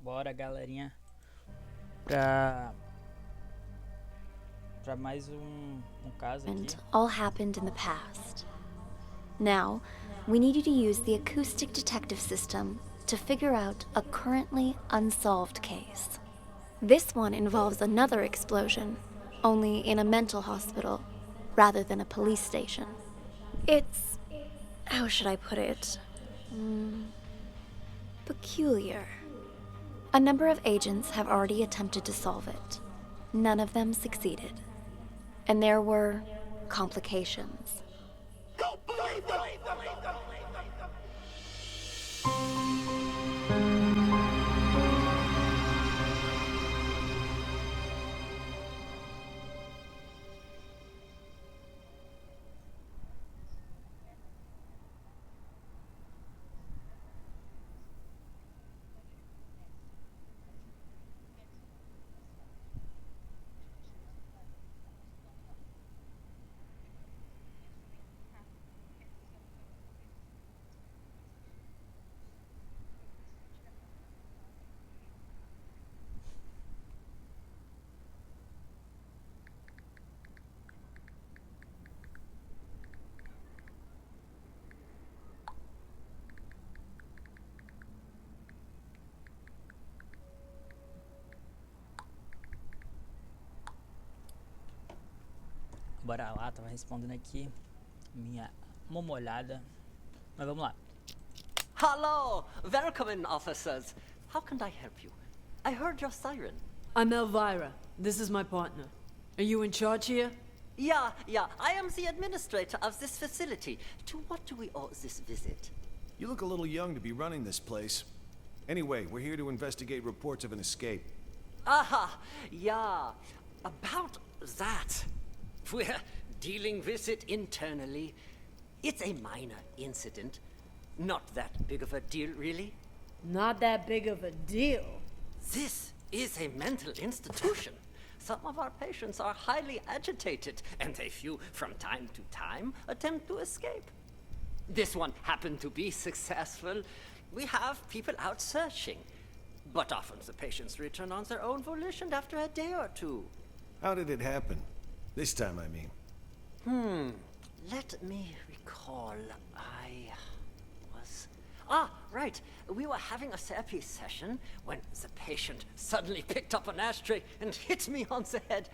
Bora, galerinha, pra, pra mais um caso aqui. And all happened in the past. Now, we need you to use the acoustic detective system to figure out a currently unsolved case. This one involves another explosion, only in a mental hospital rather than a police station. It's, how should I put it? Peculiar. A number of agents have already attempted to solve it. None of them succeeded. And there were complications. Bora lá, tava respondendo aqui minha momolhada. Mas vamos lá. Hello! Welcome in, officers. How can I help you? I heard your siren. I'm Elvira. This is my partner. Are you in charge here? Yeah, I am the administrator of this facility. To what do we owe this visit? You look a little young to be running this place. Anyway, we're here to investigate reports of an escape. Aha, yeah. About that. We're dealing with it internally. It's a minor incident. Not that big of a deal, really. Not that big of a deal. This is a mental institution. Some of our patients are highly agitated, and a few, from time to time, attempt to escape. This one happened to be successful. We have people out searching. But often the patients return on their own volition after a day or two. How did it happen? This time, I mean. Let me recall. Right. We were having a therapy session when the patient suddenly picked up an ashtray and hit me on the head,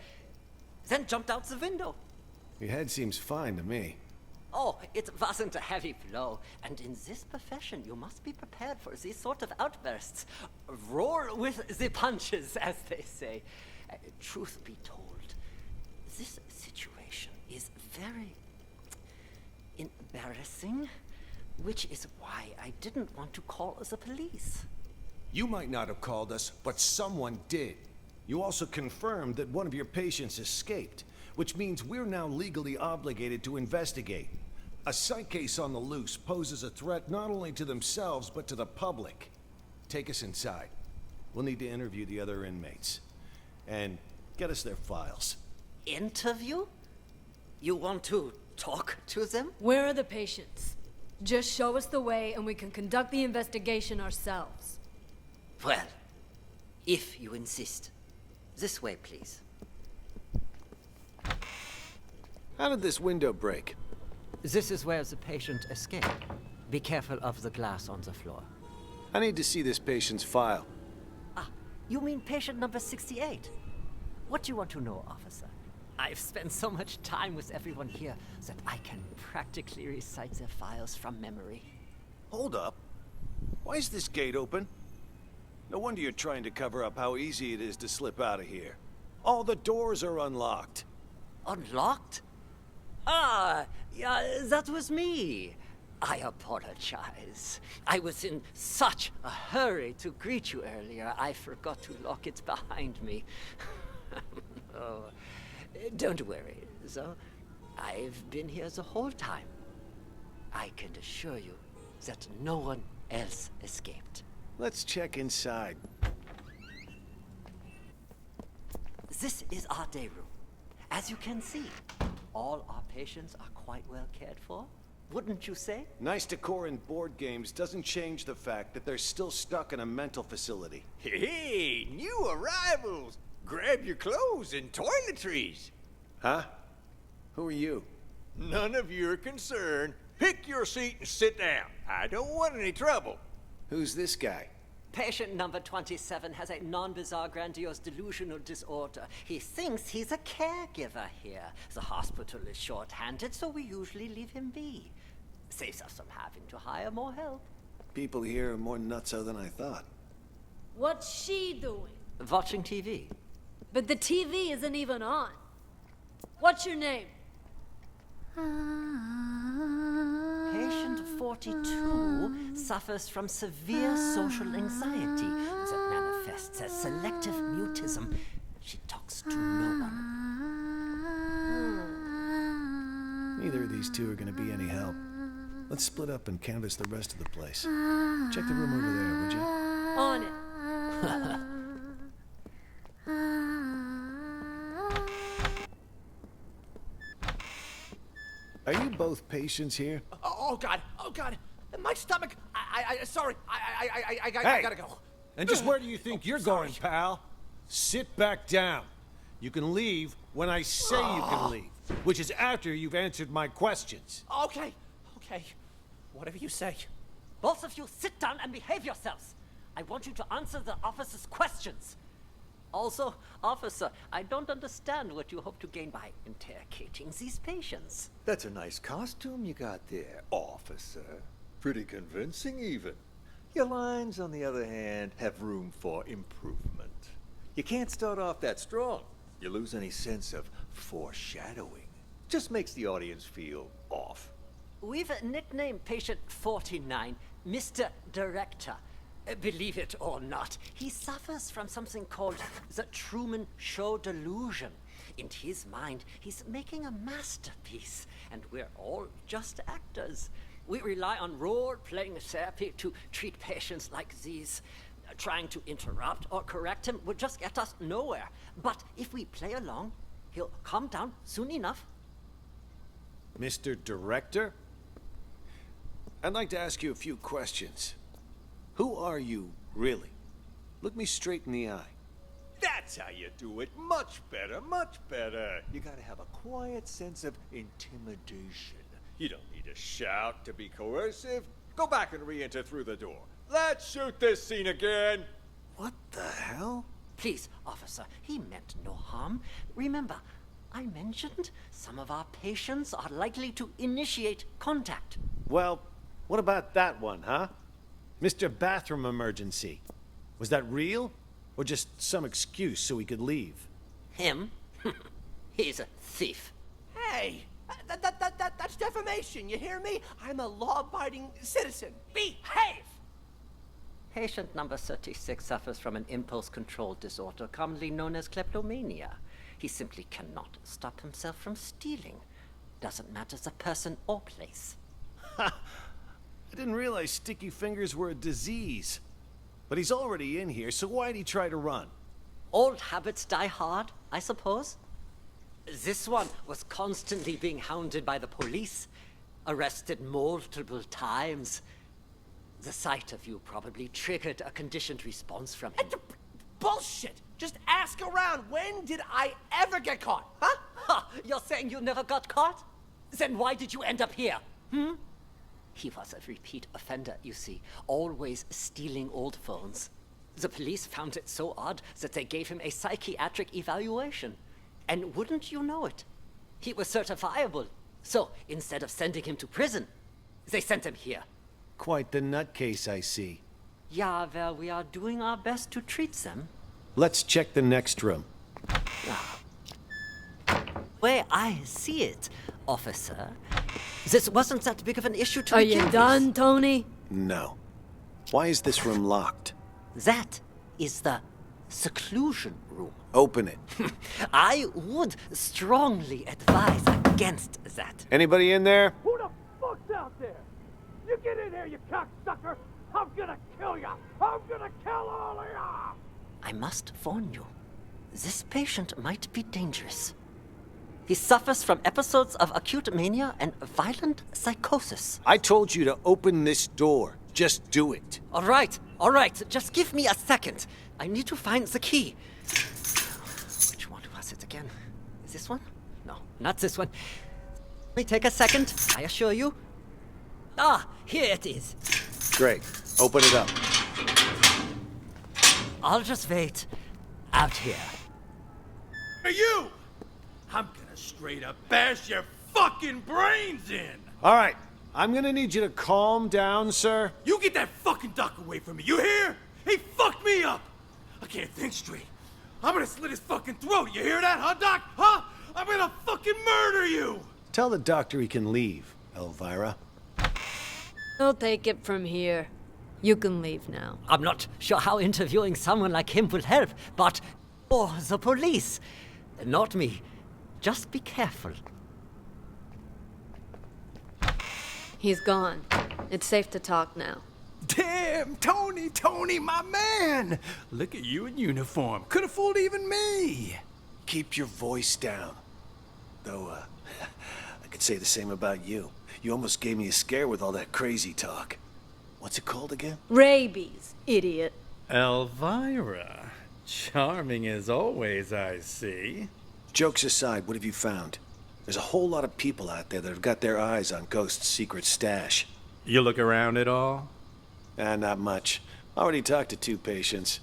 then jumped out the window. Your head seems fine to me. Oh, it wasn't a heavy blow, and in this profession you must be prepared for these sort of outbursts. Roll with the punches, as they say. Truth be told, this situation is very embarrassing, which is why I didn't want to call the police. You might not have called us, but someone did. You also confirmed that one of your patients escaped, which means we're now legally obligated to investigate. A psych case on the loose poses a threat not only to themselves, but to the public. Take us inside. We'll need to interview the other inmates. And get us their files. Interview? You want to talk to them? Where are the patients? Just show us the way and we can conduct the investigation ourselves. Well, if you insist. This way, please. How did this window break? This is where the patient escaped. Be careful of the glass on the floor. I need to see this patient's file. Ah, you mean patient number 68? What do you want to know, officer? I've spent so much time with everyone here that I can practically recite their files from memory. Hold up. Why is this gate open? No wonder you're trying to cover up how easy it is to slip out of here. All the doors are unlocked. Unlocked? Ah, yeah, that was me. I apologize. I was in such a hurry to greet you earlier, I forgot to lock it behind me. Oh, don't worry, though. I've been here the whole time. I can assure you that no one else escaped. Let's check inside. This is our day room. As you can see, all our patients are quite well cared for. wouldn't you say? Nice decor in board games doesn't change the fact that they're still stuck in a mental facility. Hey, new arrivals! Grab your clothes and toiletries. Huh? Who are you? None of your concern. Pick your seat and sit down. I don't want any trouble. Who's this guy? Patient number 27 has a non-bizarre grandiose delusional disorder. He thinks he's a caregiver here. The hospital is short-handed, so we usually leave him be. Saves us from having to hire more help. People here are more nutso than I thought. What's she doing? Watching TV. But the TV isn't even on. What's your name? Patient 42 suffers from severe social anxiety that manifests as selective mutism. She talks to no one. Neither of these two are going to be any help. Let's split up and canvass the rest of the place. Check the room over there, would you? On it. Are you both patients here? Oh God! Oh God! My stomach! Sorry. I gotta go. And just where do you think you're sorry. going, pal? Sit back down. You can leave when I say you can leave, which is after you've answered my questions. Okay. Whatever you say. Both of you sit down and behave yourselves. I want you to answer the officer's questions. Also, officer, I don't understand what you hope to gain by interrogating these patients. That's a nice costume you got there, officer. Pretty convincing, even. Your lines, on the other hand, have room for improvement. You can't start off that strong. You lose any sense of foreshadowing. Just makes the audience feel off. We've nicknamed patient 49 Mr. Director. Believe it or not, he suffers from something called the Truman Show delusion. In his mind, he's making a masterpiece, and we're all just actors. We rely on role-playing therapy to treat patients like these. Trying to interrupt or correct him would just get us nowhere. But if we play along, he'll calm down soon enough. Mr. Director? I'd like to ask you a few questions. Who are you, really? Look me straight in the eye. That's how you do it. Much better, much better. You gotta have a quiet sense of intimidation. You don't need to shout to be coercive. Go back and re-enter through the door. Let's shoot this scene again. What the hell? Please, officer, he meant no harm. Remember, I mentioned some of our patients are likely to initiate contact. Well, what about that one, huh? Mr. Bathroom Emergency. Was that real? Or just some excuse so he could leave? Him? He's a thief. Hey, that's defamation. You hear me? I'm a law-abiding citizen. Behave. Patient number 36 suffers from an impulse control disorder commonly known as kleptomania. He simply cannot stop himself from stealing. Doesn't matter the person or place. I didn't realize sticky fingers were a disease. But he's already in here, so why'd he try to run? Old habits die hard, I suppose. This one was constantly being hounded by the police, arrested multiple times. The sight of you probably triggered a conditioned response from him. Bullshit. Just ask around. When did I ever get caught? Huh? Ha! You're saying you never got caught? Then why did you end up here? He was a repeat offender, you see, always stealing old phones. The police found it so odd that they gave him a psychiatric evaluation. And wouldn't you know it? He was certifiable. So, instead of sending him to prison, they sent him here. Quite the nutcase, I see. Yeah, well, we are doing our best to treat them. Let's check the next room. Way I see it, officer, this wasn't that big of an issue to Are begin you with. done, Tony? No. Why is this room locked? That is the seclusion room. Open it. I would strongly advise against that. Anybody in there? Who the fuck's out there? You get in here, you cocksucker! I'm gonna kill ya! I'm gonna kill all of ya! I must warn you, this patient might be dangerous. He suffers from episodes of acute mania and violent psychosis. I told you to open this door. Just do it. All right. Just give me a second. I need to find the key. Which one was it again? Is this one? No, not this one. Let me take a second, I assure you. Ah, here it is. Great. Open it up. I'll just wait out here. Hey, you! I'm gonna straight up bash your fucking brains in! All right. I'm gonna need you to calm down, sir. You get that fucking duck away from me, you hear? He fucked me up! I can't think straight. I'm gonna slit his fucking throat, you hear that, huh, Doc? Huh? I'm gonna fucking murder you! Tell the doctor he can leave, Elvira. I'll take it from here. You can leave now. I'm not sure how interviewing someone like him will help, but... Or the police. Not me. Just be careful. He's gone. It's safe to talk now. Damn, Tony, my man! Look at you in uniform. Could have fooled even me. Keep your voice down. Though, I could say the same about you. You almost gave me a scare with all that crazy talk. What's it called again? Rabies, idiot. Elvira. Charming as always, I see. Jokes aside, what have you found? There's a whole lot of people out there that have got their eyes on Ghost's secret stash. You look around at all? Not much. Already talked to 2 patients.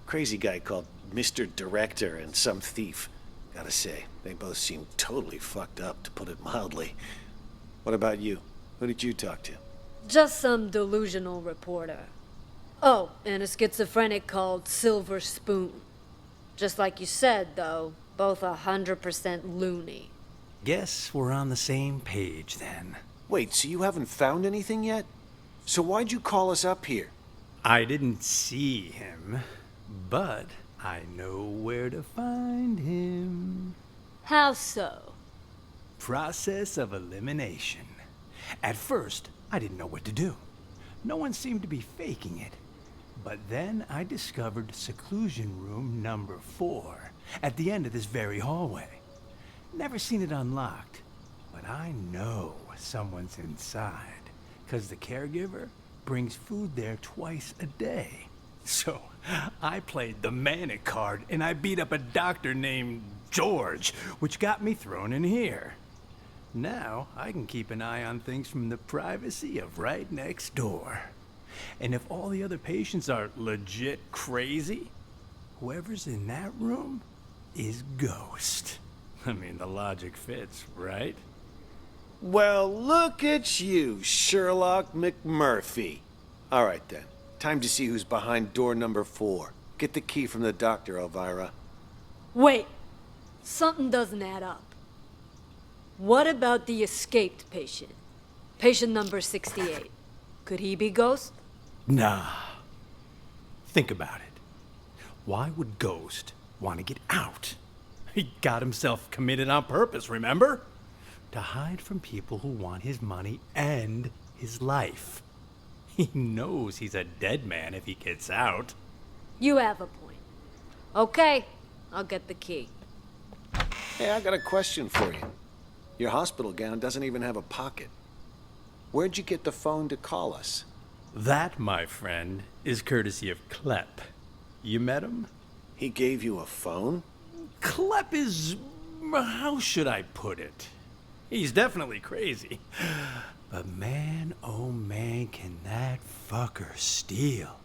Crazy guy called Mr. Director and some thief. Gotta say, they both seem totally fucked up, to put it mildly. What about you? Who did you talk to? Just some delusional reporter. Oh, and a schizophrenic called Silver Spoon. Just like you said, though, both 100% loony. Guess we're on the same page then. Wait, so you haven't found anything yet? So why'd you call us up here? I didn't see him, but I know where to find him. How so? Process of elimination. At first, I didn't know what to do. No one seemed to be faking it. But then I discovered seclusion room number 4 at the end of this very hallway. Never seen it unlocked, but I know someone's inside, 'cause the caregiver brings food there twice a day. So I played the manic card and I beat up a doctor named George, which got me thrown in here. Now I can keep an eye on things from the privacy of right next door. And if all the other patients are legit crazy, whoever's in that room is Ghost. I mean, the logic fits, right? Well, look at you, Sherlock McMurphy. All right, then. Time to see who's behind door number 4. Get the key from the doctor, Elvira. Wait, something doesn't add up. What about the escaped patient? Patient number 68. Could he be Ghost? Nah. Think about it. Why would Ghost want to get out? He got himself committed on purpose, remember? To hide from people who want his money and his life. He knows he's a dead man if he gets out. You have a point. Okay, I'll get the key. Hey, I got a question for you. Your hospital gown doesn't even have a pocket. Where'd you get the phone to call us? That, my friend, is courtesy of Klepp. You met him? He gave you a phone? Klepp is... how should I put it? He's definitely crazy. But man, oh man, can that fucker steal.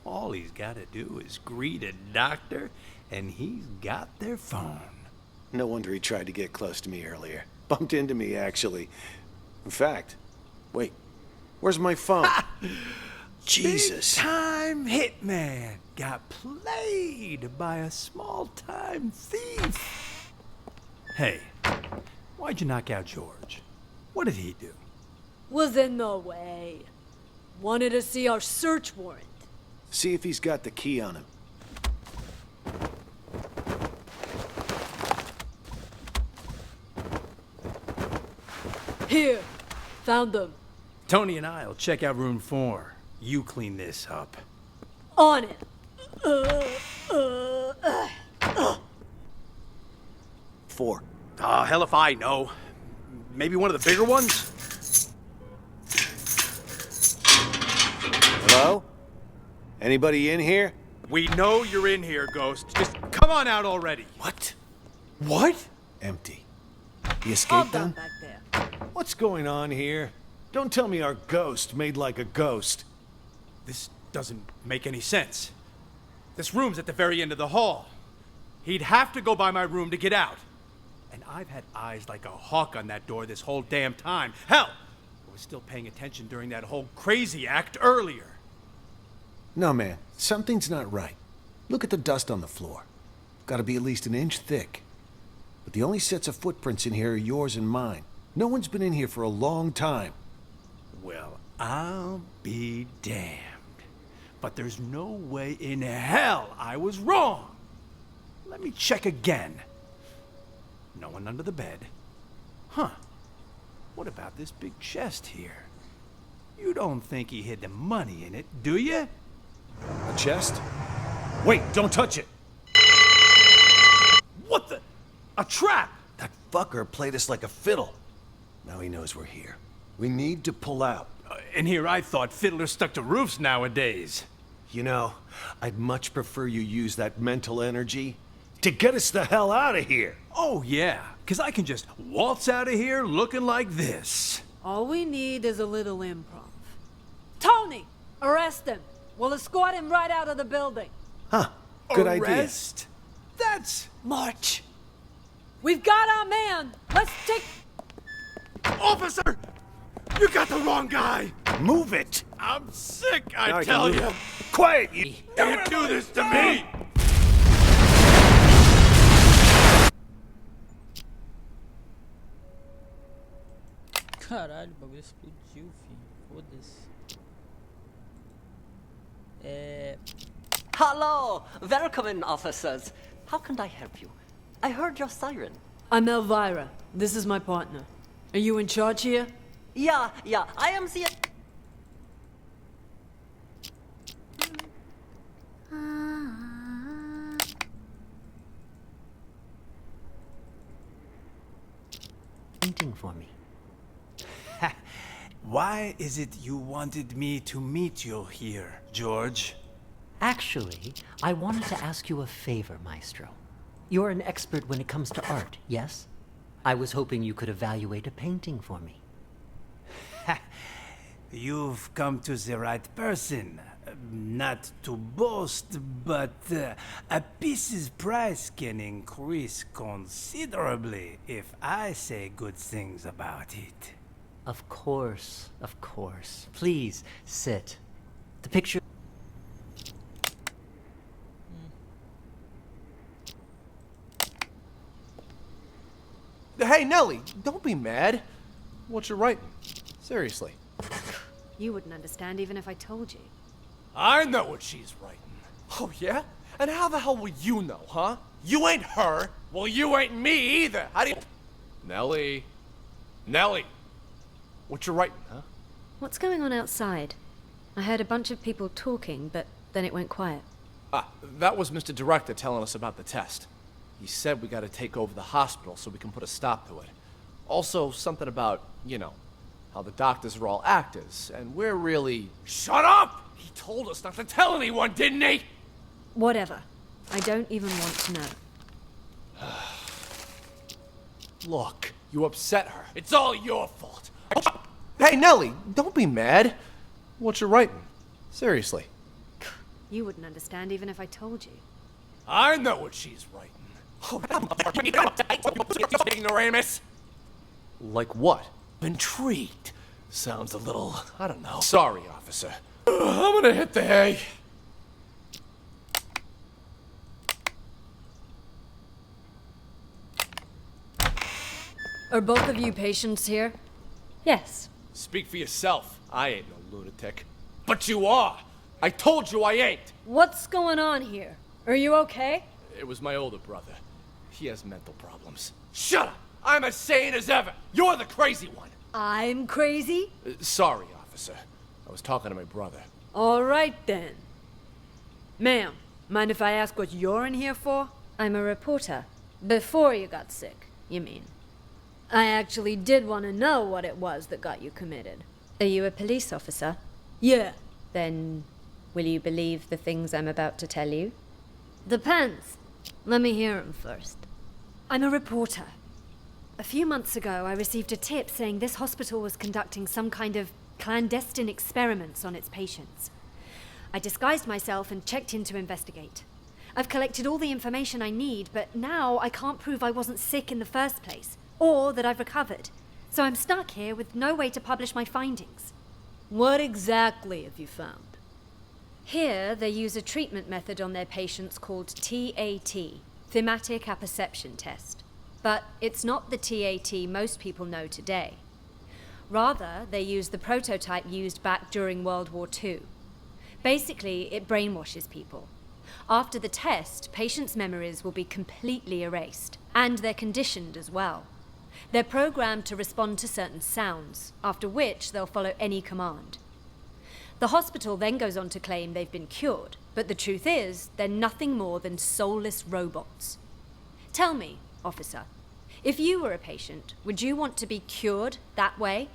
All he's gotta do is greet a doctor, and he's got their phone. No wonder he tried to get close to me earlier. Bumped into me, actually. In fact, wait, where's my phone? Jesus. Big time hitman got played by a small-time thief. Hey, why'd you knock out George? What did he do? Was in the way. Wanted to see our search warrant. See if he's got the key on him. Here, found them. Tony and I'll check out room 4. You clean this up. On it. 4. Hell if I know. Maybe one of the bigger ones? Hello? Anybody in here? We know you're in here, Ghost. Just come on out already. What? What? Empty. He escaped then? back there. What's going on here? Don't tell me our ghost made like a ghost. This doesn't make any sense. This room's at the very end of the hall. He'd have to go by my room to get out. And I've had eyes like a hawk on that door this whole damn time. Hell, I was still paying attention during that whole crazy act earlier. No, man. Something's not right. Look at the dust on the floor. Gotta be at least an inch thick. But the only sets of footprints in here are yours and mine. No one's been in here for a long time. Well, I'll be damned. But there's no way in hell I was wrong. Let me check again. No one under the bed. Huh. What about this big chest here? You don't think he hid the money in it, do you? A chest? Wait, don't touch it! What the? A trap! That fucker played us like a fiddle. Now he knows we're here. We need to pull out. And here I thought fiddlers stuck to roofs nowadays. You know, I'd much prefer you use that mental energy to get us the hell out of here. Oh yeah, 'cause I can just waltz out of here looking like this. All we need is a little improv. Tony! Arrest him! We'll escort him right out of the building. Huh, good idea. Arrest? That's... March! We've got our man! Let's take... Officer! You got the wrong guy! Move it! I'm sick, Now I can tell move you! it. Quiet, you... Don't do this to me! Caralho, o bagulho explodiu, filho. Foda-se. Hello! Welcome in, officers. How can I help you? I heard your siren. I'm Elvira. This is my partner. Are you in charge here? Yeah, I am the... Painting for me. Why is it you wanted me to meet you here, George? Actually, I wanted to ask you a favor, Maestro. You're an expert when it comes to art, yes? I was hoping you could evaluate a painting for me. You've come to the right person. Not to boast, but a piece's price can increase considerably if I say good things about it. Of course, of course. Please, sit. The picture... Hey, Nellie, don't be mad. What you writing? Seriously. You wouldn't understand even if I told you. I know what she's writing. Oh, yeah? And how the hell will you know, huh? You ain't her. Well, you ain't me either. How do you... Nellie. Nellie. What you writing, huh? What's going on outside? I heard a bunch of people talking, but then it went quiet. That was Mr. Director telling us about the test. He said we gotta take over the hospital so we can put a stop to it. Also, something about, you know, how the doctors are all actors, and we're really... Shut up! He told us not to tell anyone, didn't he? Whatever. I don't even want to know. Look, you upset her. It's all your fault. Hey, Nellie, don't be mad. What you writing? Seriously. You wouldn't understand even if I told you. I know what she's writing. Oh, ignoramus. Like what? Intrigued. Sounds a little, I don't know. Sorry, officer. I'm gonna hit the hay. Are both of you patients here? Yes. Speak for yourself. I ain't no lunatic. But you are. I told you I ain't. What's going on here? Are you okay? It was my older brother. He has mental problems. Shut up! I'm as sane as ever. You're the crazy one. I'm crazy? Sorry, officer. I was talking to my brother. All right then. Ma'am, mind if I ask what you're in here for? I'm a reporter. Before you got sick. you mean. I actually did want to know what it was that got you committed. Are you a police officer? Yeah. Then will you believe the things I'm about to tell you? Depends. Let me hear 'em first. I'm a reporter. A few months ago, I received a tip saying this hospital was conducting some kind of clandestine experiments on its patients. I disguised myself and checked in to investigate. I've collected all the information I need, but now I can't prove I wasn't sick in the first place, or that I've recovered. So I'm stuck here with no way to publish my findings. What exactly have you found? Here, they use a treatment method on their patients called TAT, Thematic Apperception Test. But it's not the TAT most people know today. Rather, they use the prototype used back during World War II. Basically, it brainwashes people. After the test, patients' memories will be completely erased, and they're conditioned as well. They're programmed to respond to certain sounds, after which they'll follow any command. The hospital then goes on to claim they've been cured, but the truth is, they're nothing more than soulless robots. Tell me, officer, if you were a patient, would you want to be cured that way?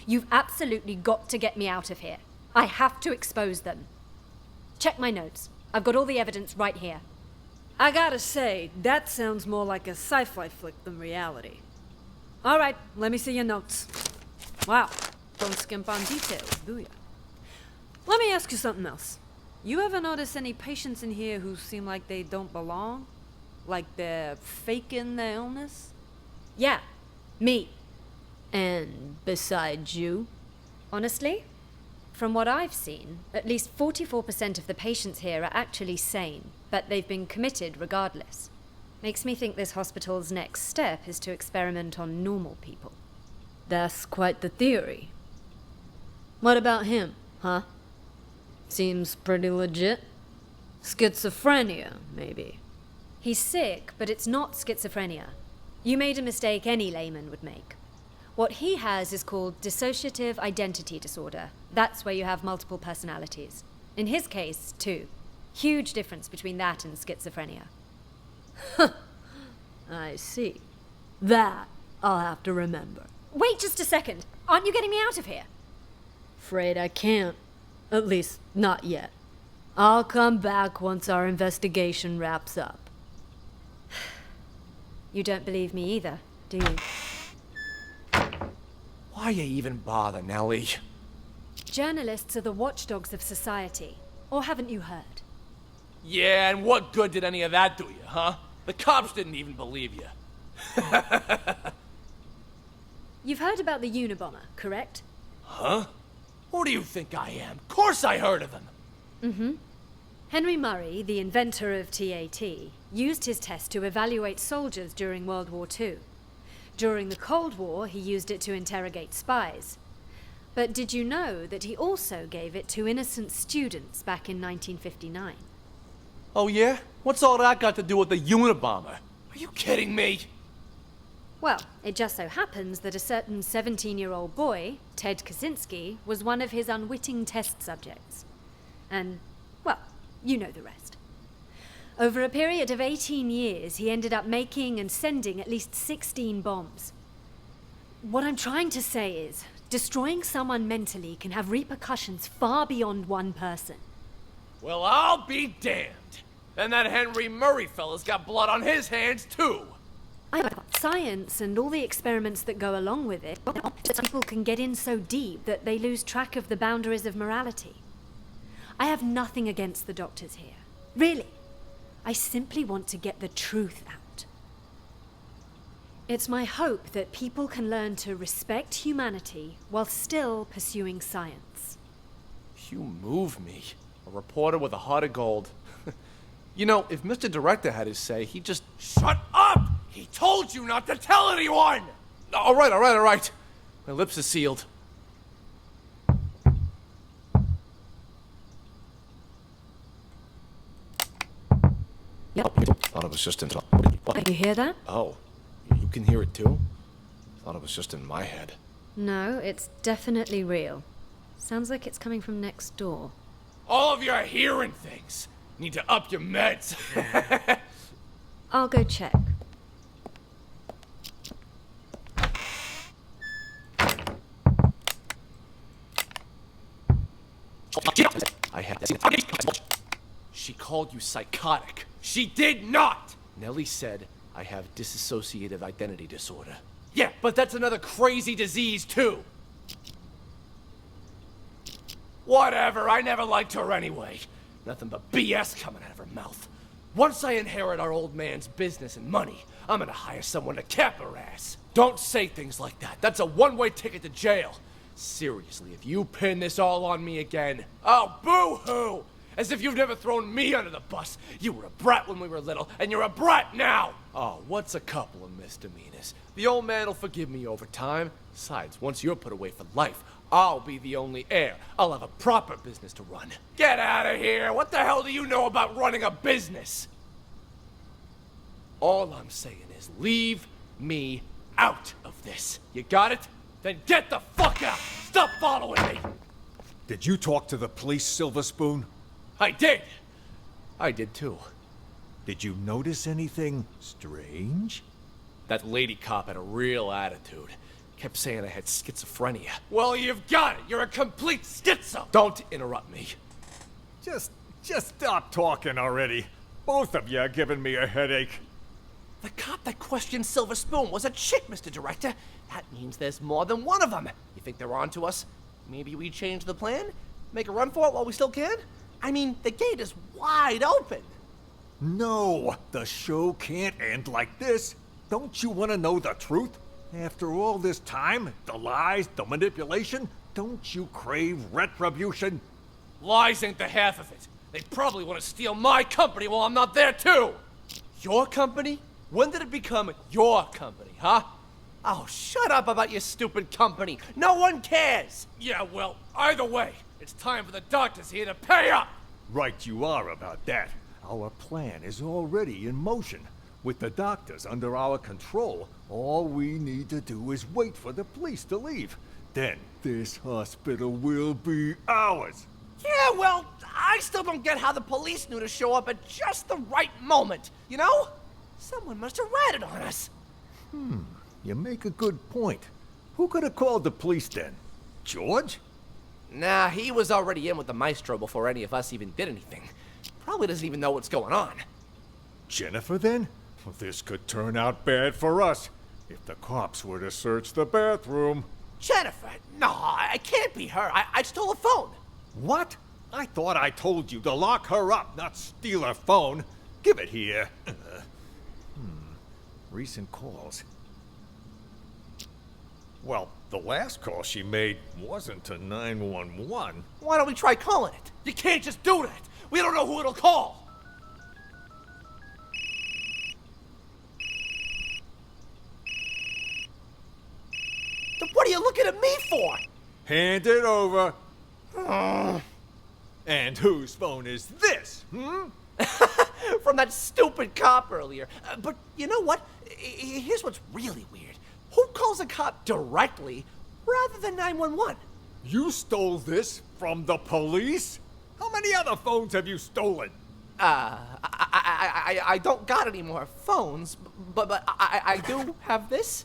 You've absolutely got to get me out of here. I have to expose them. Check my notes. I've got all the evidence right here. I gotta say, that sounds more like a sci-fi flick than reality. All right, let me see your notes. Wow, don't skimp on details, do ya? Let me ask you something else. You ever notice any patients in here who seem like they don't belong? Like they're faking their illness? Yeah, me. And besides you? Honestly, from what I've seen, at least 44% of the patients here are actually sane, but they've been committed regardless. Makes me think this hospital's next step is to experiment on normal people. That's quite the theory. What about him, huh? Seems pretty legit. Schizophrenia, maybe. He's sick, but it's not schizophrenia. You made a mistake any layman would make. What he has is called dissociative identity disorder. That's where you have multiple personalities. In his case, too. Huge difference between that and schizophrenia. I see. That I'll have to remember. Wait just a second. Aren't you getting me out of here? Afraid I can't. At least, not yet. I'll come back once our investigation wraps up. You don't believe me either, do you? Why you even bother, Nellie? Journalists are the watchdogs of society. Or haven't you heard? Yeah, and what good did any of that do you, huh? The cops didn't even believe you. You've heard about the Unabomber, correct? Huh? Who do you think I am? Of course I heard of them. Mm-hmm. Henry Murray, the inventor of TAT, used his test to evaluate soldiers during World War II. During the Cold War, he used it to interrogate spies. But did you know that he also gave it to innocent students back in 1959? Oh yeah? What's all that got to do with the Unabomber? Are you kidding me? Well, it just so happens that a certain 17-year-old boy, Ted Kaczynski, was one of his unwitting test subjects. And, well, you know the rest. Over a period of 18 years, he ended up making and sending at least 16 bombs. What I'm trying to say is, destroying someone mentally can have repercussions far beyond one person. Well, I'll be damned. And that Henry Murray fella's got blood on his hands, too. Science and all the experiments that go along with it, people can get in so deep that they lose track of the boundaries of morality. I have nothing against the doctors here. Really. I simply want to get the truth out. It's my hope that people can learn to respect humanity while still pursuing science. You move me. A reporter with a heart of gold. You know, if Mr. Director had his say, he'd just... Shut up! He told you not to tell anyone! All right. My lips are sealed. Thought it was just in... You hear that? Oh, you can hear it too? Thought it was just in my head. No, it's definitely real. Sounds like it's coming from next door. All of you are hearing things. Need to up your meds. I'll go check. She called you psychotic. She did not! Nellie said I have dissociative identity disorder. Yeah, but that's another crazy disease, too. Whatever, I never liked her anyway. Nothing but BS coming out of her mouth. Once I inherit our old man's business and money, I'm gonna hire someone to cap her ass. Don't say things like that. That's a one-way ticket to jail. Seriously, if you pin this all on me again, oh, boo-hoo! As if you've never thrown me under the bus. You were a brat when we were little, and you're a brat now! Oh, what's a couple of misdemeanors? The old man will forgive me over time. Besides, once you're put away for life, I'll be the only heir. I'll have a proper business to run. Get out of here! What the hell do you know about running a business? All I'm saying is leave me out of this. You got it? Then get the fuck out! Stop following me! Did you talk to the police, Silver Spoon? I did! I did too. Did you notice anything strange? That lady cop had a real attitude. Kept saying I had schizophrenia. Well, you've got it! You're a complete schizo! Don't interrupt me. Just stop talking already. Both of you are giving me a headache. The cop that questioned Silver Spoon was a chick, Mr. Director. That means there's more than one of them. You think they're on to us? Maybe we change the plan? Make a run for it while we still can? I mean, the gate is wide open. No, the show can't end like this. Don't you want to know the truth? After all this time, the lies, the manipulation, don't you crave retribution? Lies ain't the half of it. They probably want to steal my company while I'm not there, too. Your company? When did it become your company, huh? Oh, shut up about your stupid company. No one cares. Yeah, well, either way, it's time for the doctors here to pay up. Right you are about that. Our plan is already in motion. With the doctors under our control, all we need to do is wait for the police to leave. Then this hospital will be ours. Yeah, well, I still don't get how the police knew to show up at just the right moment, you know? Someone must have ratted on us. You make a good point. Who could have called the police then? George? Nah, he was already in with the maestro before any of us even did anything. Probably doesn't even know what's going on. Jennifer then? Well, this could turn out bad for us. If the cops were to search the bathroom. Jennifer? No, it can't be her. I stole a phone. What? I thought I told you to lock her up, not steal her phone. Give it here. Recent calls. Well, the last call she made wasn't to 911. Why don't we try calling it? You can't just do that. We don't know who it'll call. Then what are you looking at me for? Hand it over. And whose phone is this, From that stupid cop earlier. But you know what? Here's what's really weird. Who calls a cop directly rather than 911? You stole this from the police? How many other phones have you stolen? I don't got any more phones, but I do have this.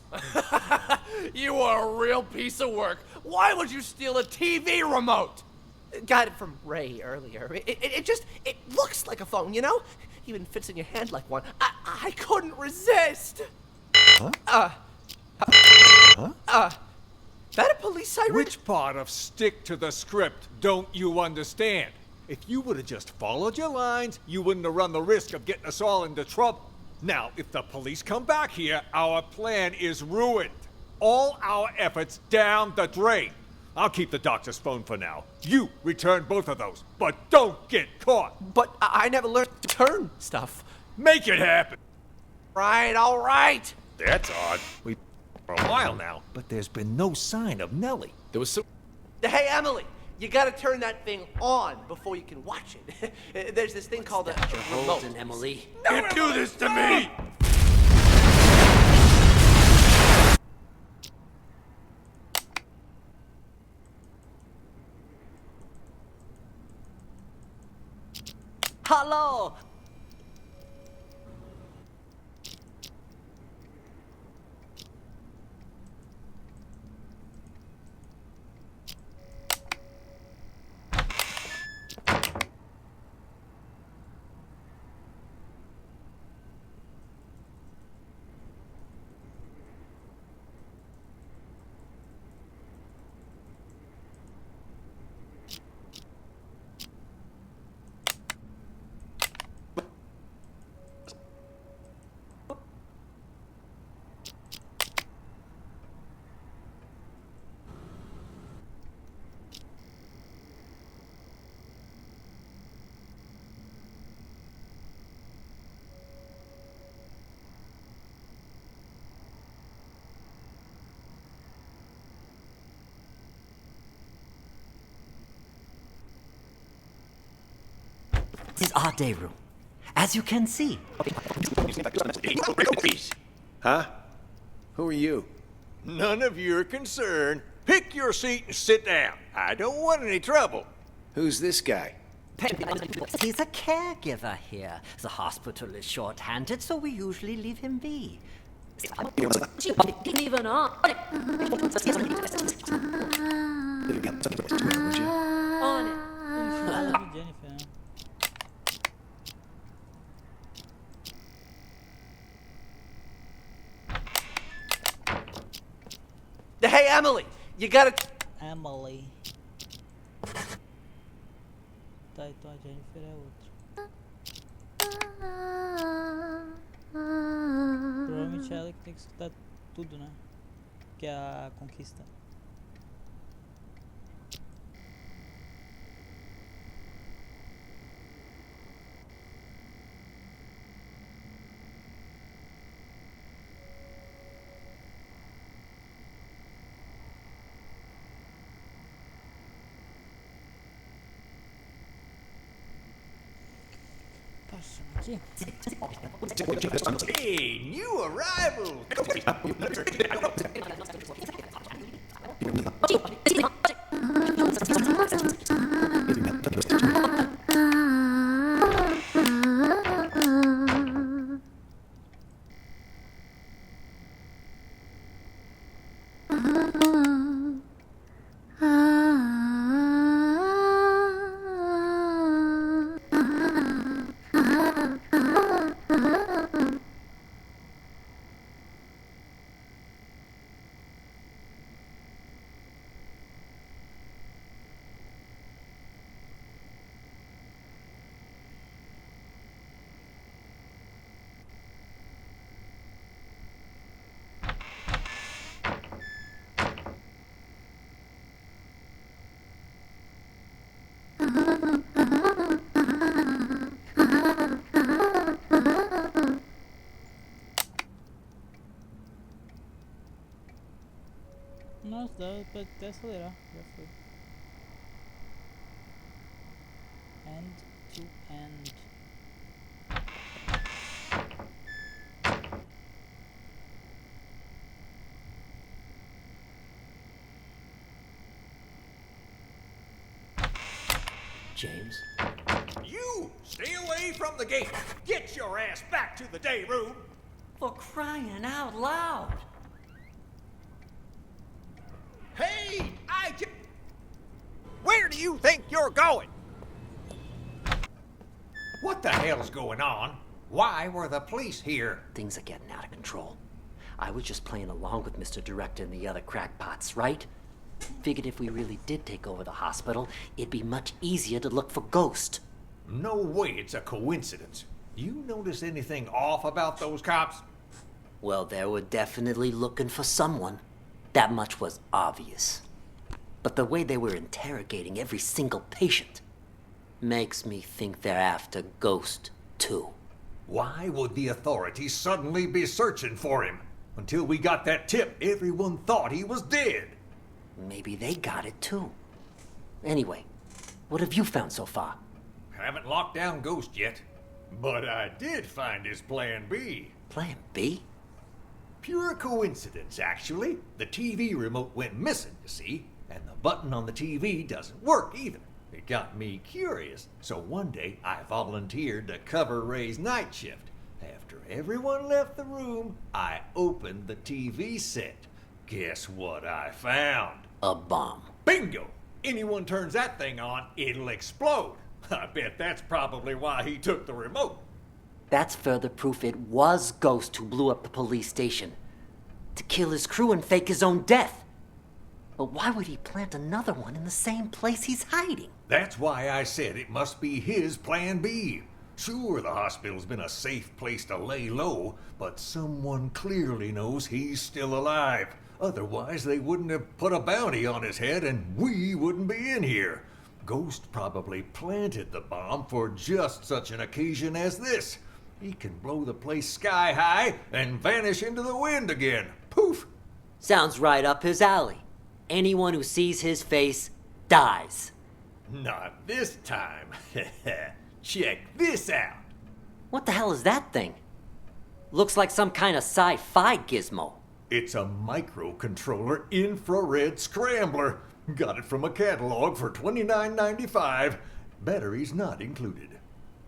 You are a real piece of work. Why would you steal a TV remote? Got it from Ray earlier. It looks like a phone, you know? Even fits in your hand like one. I couldn't resist. Huh? That a police siren? Which part of stick to the script don't you understand? If you would have just followed your lines, you wouldn't have run the risk of getting us all into trouble. Now, if the police come back here, our plan is ruined. All our efforts down the drain. I'll keep the doctor's phone for now. You return both of those, but don't get caught. But I never learned to turn stuff. Make it happen. Right, all right. That's odd. We for a while now, but there's been no sign of Nellie. There was some... Hey, Emily, you gotta turn that thing on before you can watch it. There's this thing called a remote. Emily. You do this to me! Hello. our day room. As you can see. Huh? Who are you? None of your concern. Pick your seat and sit down. I don't want any trouble. Who's this guy? He's a caregiver here. The hospital is short-handed, so we usually leave him be. Leave an arm. On it. Jennifer, né? Hey, Emily! You gotta... Emily. Tá, então a Jennifer é outra. Provavelmente é ela que tem que escutar tudo, né? Que é a conquista. Passando aqui. Hey, new arrival! Nossa, dá pra até acelerar. Já foi. End to end. James? You! Stay away from the gate! Get your ass back to the day room! For crying out loud! Hey! Where do you think you're going? What the hell's going on? Why were the police here? Things are getting out of control. I was just playing along with Mr. Director and the other crackpots, right? Figured if we really did take over the hospital, it'd be much easier to look for Ghost. No way it's a coincidence. You notice anything off about those cops? Well, they were definitely looking for someone. That much was obvious. But the way they were interrogating every single patient makes me think they're after Ghost, too. Why would the authorities suddenly be searching for him? Until we got that tip, everyone thought he was dead. Maybe they got it, too. Anyway, what have you found so far? Haven't locked down Ghost yet. But I did find his Plan B. Plan B? Pure coincidence, actually. The TV remote went missing, you see, and the button on the TV doesn't work either. It got me curious, so one day I volunteered to cover Ray's night shift. After everyone left the room, I opened the TV set. Guess what I found? A bomb. Bingo! Anyone turns that thing on, it'll explode. I bet that's probably why he took the remote. That's further proof it was Ghost who blew up the police station. To kill his crew and fake his own death. But why would he plant another one in the same place he's hiding? That's why I said it must be his Plan B. Sure, the hospital's been a safe place to lay low, but someone clearly knows he's still alive. Otherwise, they wouldn't have put a bounty on his head and we wouldn't be in here. Ghost probably planted the bomb for just such an occasion as this. He can blow the place sky high and vanish into the wind again. Poof! Sounds right up his alley. Anyone who sees his face dies. Not this time. Check this out. What the hell is that thing? Looks like some kind of sci-fi gizmo. It's a microcontroller infrared scrambler. Got it from a catalog for $29.95. Batteries not included.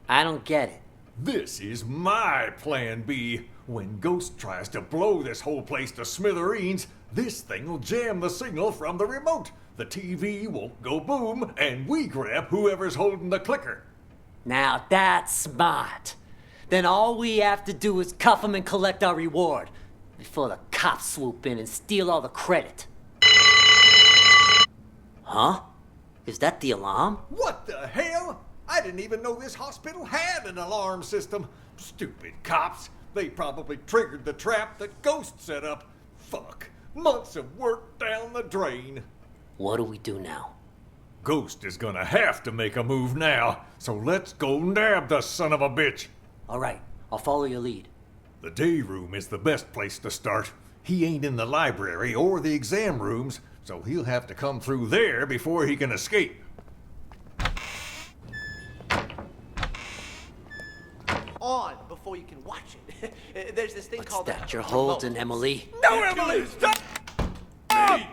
I don't get it. This is my plan B. When Ghost tries to blow this whole place to smithereens, this thing will jam the signal from the remote. The TV won't go boom, and we grab whoever's holding the clicker. Now that's smart. Then all we have to do is cuff him and collect our reward before the cops swoop in and steal all the credit. Huh? Is that the alarm? What the hell? I didn't even know this hospital had an alarm system. Stupid cops. They probably triggered the trap that Ghost set up. Fuck. Months of work down the drain. What do we do now? Ghost is gonna have to make a move now, so let's go nab the son of a bitch. All right, I'll follow your lead. The day room is the best place to start. He ain't in the library or the exam rooms, so he'll have to come through there before he can escape. On before you can watch it. There's this thing What's called that you're a holding, remote. Emily? No, Emily, stop! Hey!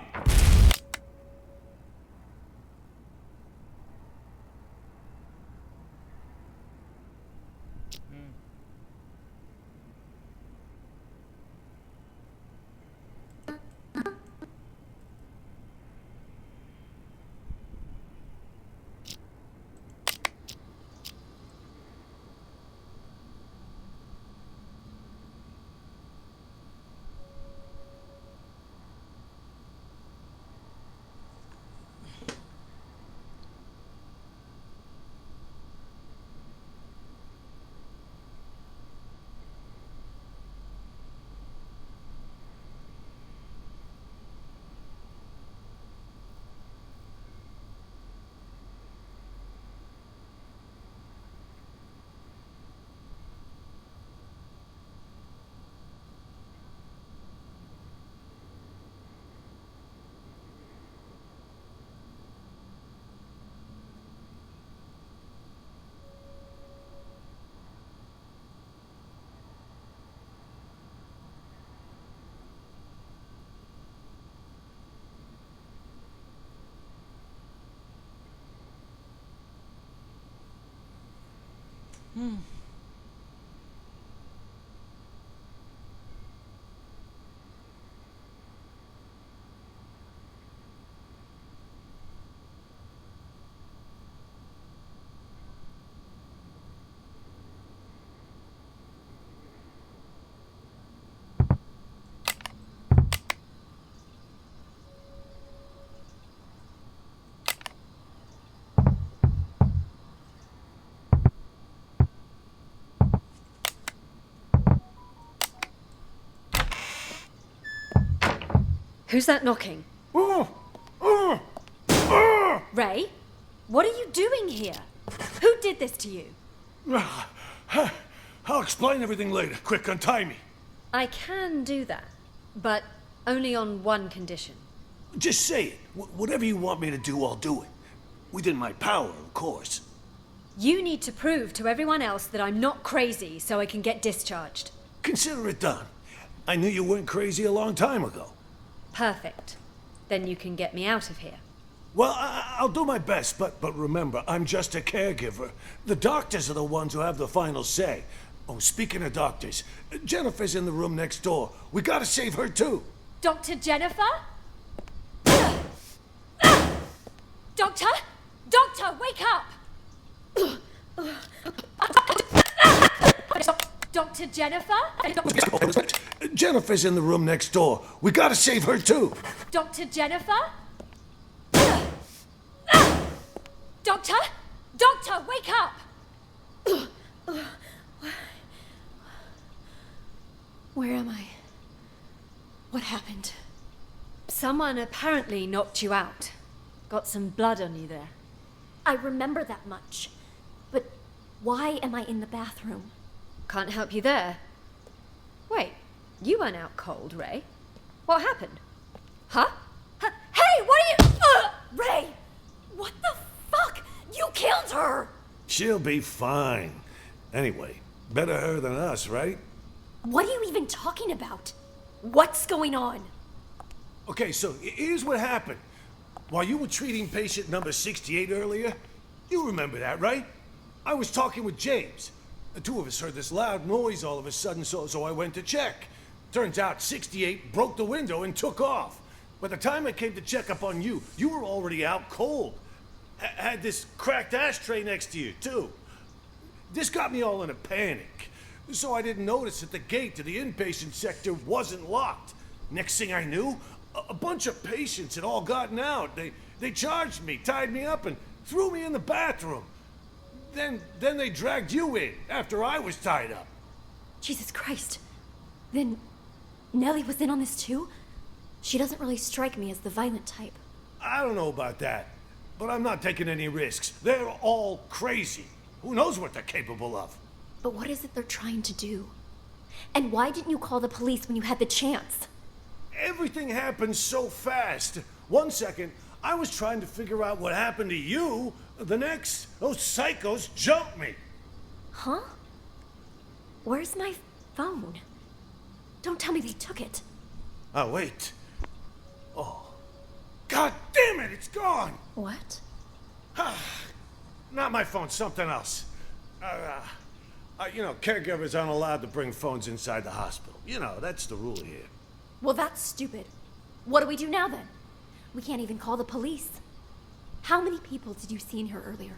Who's that knocking? Ray? What are you doing here? Who did this to you? I'll explain everything later. Quick, untie me. I can do that, but only on one condition. Just say it. Whatever you want me to do, I'll do it. Within my power, of course. You need to prove to everyone else that I'm not crazy so I can get discharged. Consider it done. I knew you weren't crazy a long time ago. Perfect. Then you can get me out of here. Well, I'll do my best, but remember, I'm just a caregiver. The doctors are the ones who have the final say. Oh, speaking of doctors, Jennifer's in the room next door. We gotta save her, too. Dr. Jennifer? Doctor? Doctor, wake up! Dr. Jennifer? Jennifer's in the room next door. We gotta save her, too. Dr. Jennifer? Doctor? Doctor, wake up! Where am I? What happened? Someone apparently knocked you out. Got some blood on you there. I remember that much. But why am I in the bathroom? Can't help you there. Wait, you weren't out cold, Ray. What happened? Huh? Hey, what are you... Ray! What the fuck? You killed her! She'll be fine. Anyway, better her than us, right? What are you even talking about? What's going on? Okay, so here's what happened. While you were treating patient number 68 earlier, you remember that, right? I was talking with James. The two of us heard this loud noise all of a sudden, so I went to check. Turns out 68 broke the window and took off. By the time I came to check up on you, you were already out cold. Had this cracked ashtray next to you, too. This got me all in a panic. So I didn't notice that the gate to the inpatient sector wasn't locked. Next thing I knew, a bunch of patients had all gotten out. They charged me, tied me up, and threw me in the bathroom. Then they dragged you in after I was tied up. Jesus Christ. Then Nellie was in on this too? She doesn't really strike me as the violent type. I don't know about that, but I'm not taking any risks. They're all crazy. Who knows what they're capable of? But what is it they're trying to do? And why didn't you call the police when you had the chance? Everything happened so fast. 1 second, I was trying to figure out what happened to you. The next, those psychos jumped me. Huh? Where's my phone? Don't tell me they took it. Oh, wait. Oh. God damn it, it's gone! What? Not my phone, something else. Caregivers aren't allowed to bring phones inside the hospital. You know, that's the rule here. Well, that's stupid. What do we do now then? We can't even call the police. How many people did you see in here earlier?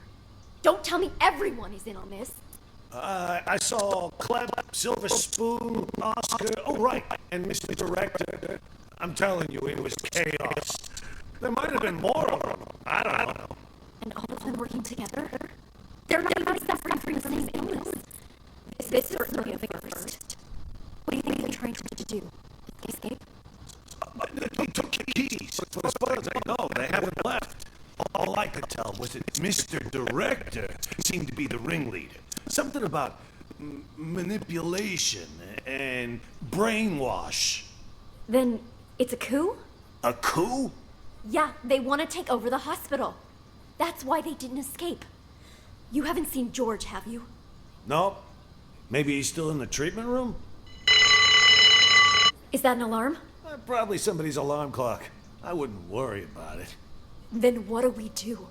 Don't tell me everyone is in on this. I saw Cleb, Silver Spoon, Oscar, oh right, and Mr. Director. I'm telling you, it was chaos. There might have been more of them. I don't know. And all of them working together? They're not even suffering from the same illness. This certainly a first. What do you think they're trying to do? Escape? They took the keys, but as far as I know, they haven't left. All I could tell was that Mr. Director seemed to be the ringleader. Something about manipulation and brainwash. Then it's a coup? A coup? Yeah, they want to take over the hospital. That's why they didn't escape. You haven't seen George, have you? Nope. Maybe he's still in the treatment room? Is that an alarm? Probably somebody's alarm clock. I wouldn't worry about it. Then what do we do?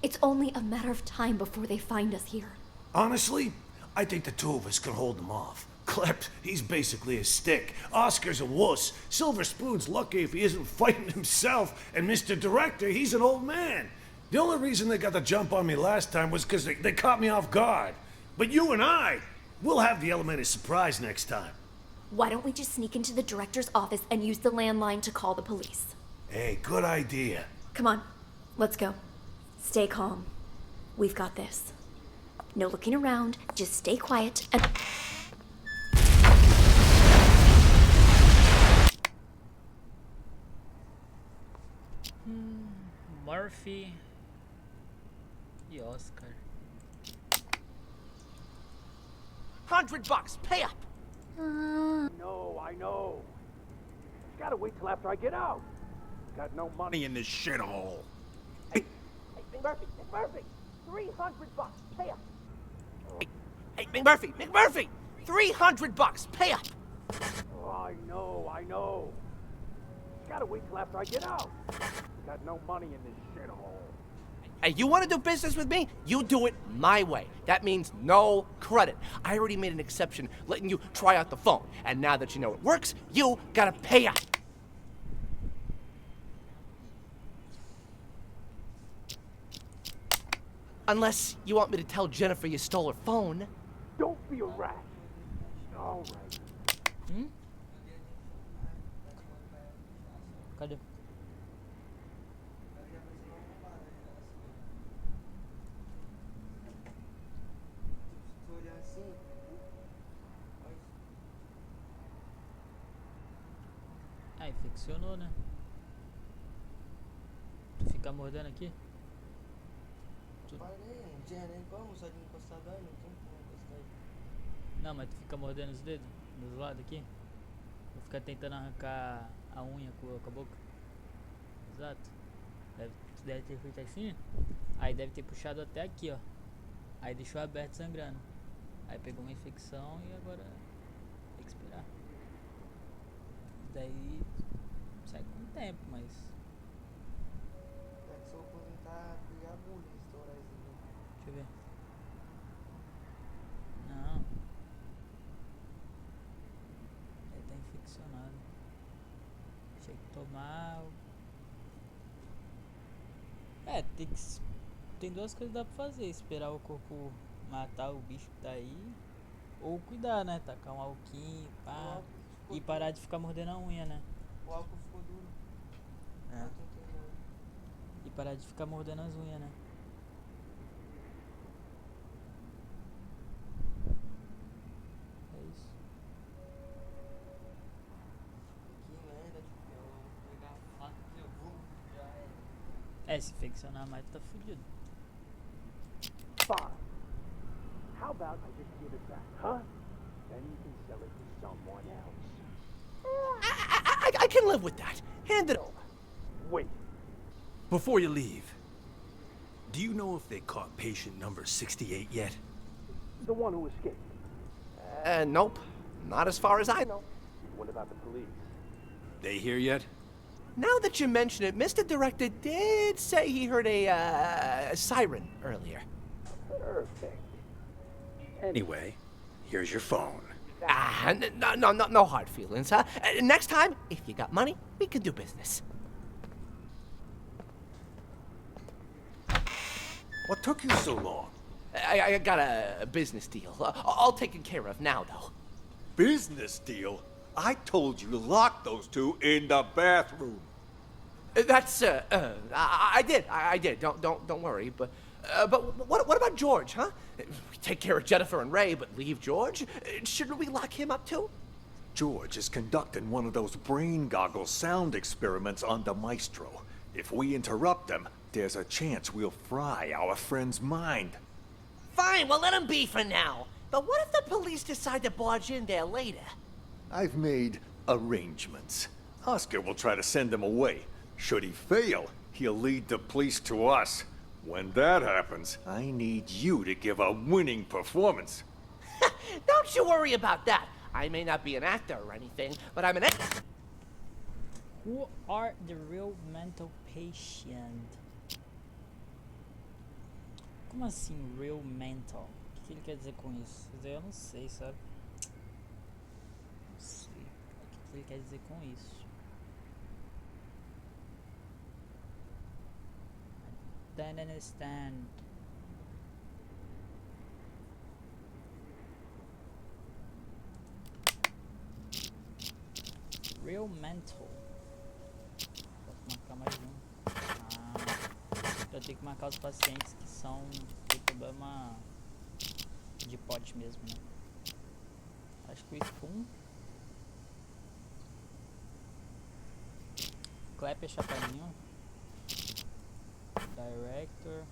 It's only a matter of time before they find us here. Honestly, I think the two of us can hold them off. Clep, he's basically a stick. Oscar's a wuss. Silver Spoon's lucky if he isn't fighting himself. And Mr. Director, he's an old man. The only reason they got the jump on me last time was because they caught me off guard. But you and we'll have the element of surprise next time. Why don't we just sneak into the director's office and use the landline to call the police? Hey, good idea. Come on, let's go. Stay calm. We've got this. No looking around, just stay quiet and... Murphy e Oscar. $100, pay up! No, I know. Gotta wait till after I get out. Got no money in this shithole. Hey, McMurphy, 300 pay up. Hey, McMurphy, 300 pay up. Oh, I know. Gotta wait till after I get out. Got no money in this shithole. Hey, you want to do business with me? You do it my way. That means no credit. I already made an exception letting you try out the phone. And now that you know it works, you gotta pay up. Unless you want me to tell Jennifer you stole her phone. Don't be a rat. All right. Cadê? Ah, infeccionou, né? Tu fica mordendo aqui? Não, mas tu fica mordendo os dedos dos lados aqui? Ou fica tentando arrancar a unha com a boca? Exato. Tu deve ter feito assim. Aí deve ter puxado até aqui, ó. Aí deixou aberto sangrando. Aí pegou uma infecção e agora tem que esperar. Daí sai com o tempo, mas. Deixa eu ver. Não. Ele tá infeccionado. Tinha que tomar. Tem duas coisas que dá pra fazer: esperar o corpo matar o bicho que tá aí, ou cuidar, né? Tacar um alquinho, pá. E parar de ficar mordendo a unha, né? O álcool ficou duro. É. E parar de ficar mordendo as unhas, né? É isso. Que merda, tipo, eu vou pegar a faca que eu vou, já é. Se infeccionar mais, tá fudido. Fine. How about I just give it back, huh? Then you can sell it to someone else. I can live with that. Hand it over. Wait. Before you leave, do you know if they caught patient number 68 yet? The one who escaped. Nope. Not as far as I know. What about the police? They here yet? Now that you mention it, Mr. Director did say he heard a siren earlier. Perfect. Anyway, here's your phone. No hard feelings, huh? Next time, if you got money, we can do business. What took you so long? I got a business deal. All taken care of now, though. Business deal? I told you to lock those two in the bathroom. That's I did. Don't worry. But what about George, huh? We take care of Jennifer and Ray, but leave George? Shouldn't we lock him up too? George is conducting one of those brain goggle sound experiments on the Maestro. If we interrupt them, there's a chance we'll fry our friend's mind. Fine, well let him be for now. But what if the police decide to barge in there later? I've made arrangements. Oscar will try to send him away. Should he fail, he'll lead the police to us. When that happens, I need you to give a winning performance. Don't you worry about that. I may not be an actor or anything, but I'm an actor. Who are the real mental patient? Como assim, real mental? O que ele quer dizer com isso? Quer dizer, eu não sei, sabe? Não sei o que ele quer dizer com isso. Don't understand. Real mental. Posso marcar mais um. Eu tenho que marcar os pacientes que são tem problema de pote mesmo, né? Acho que o Spoon. Clap é chapadinho. Director.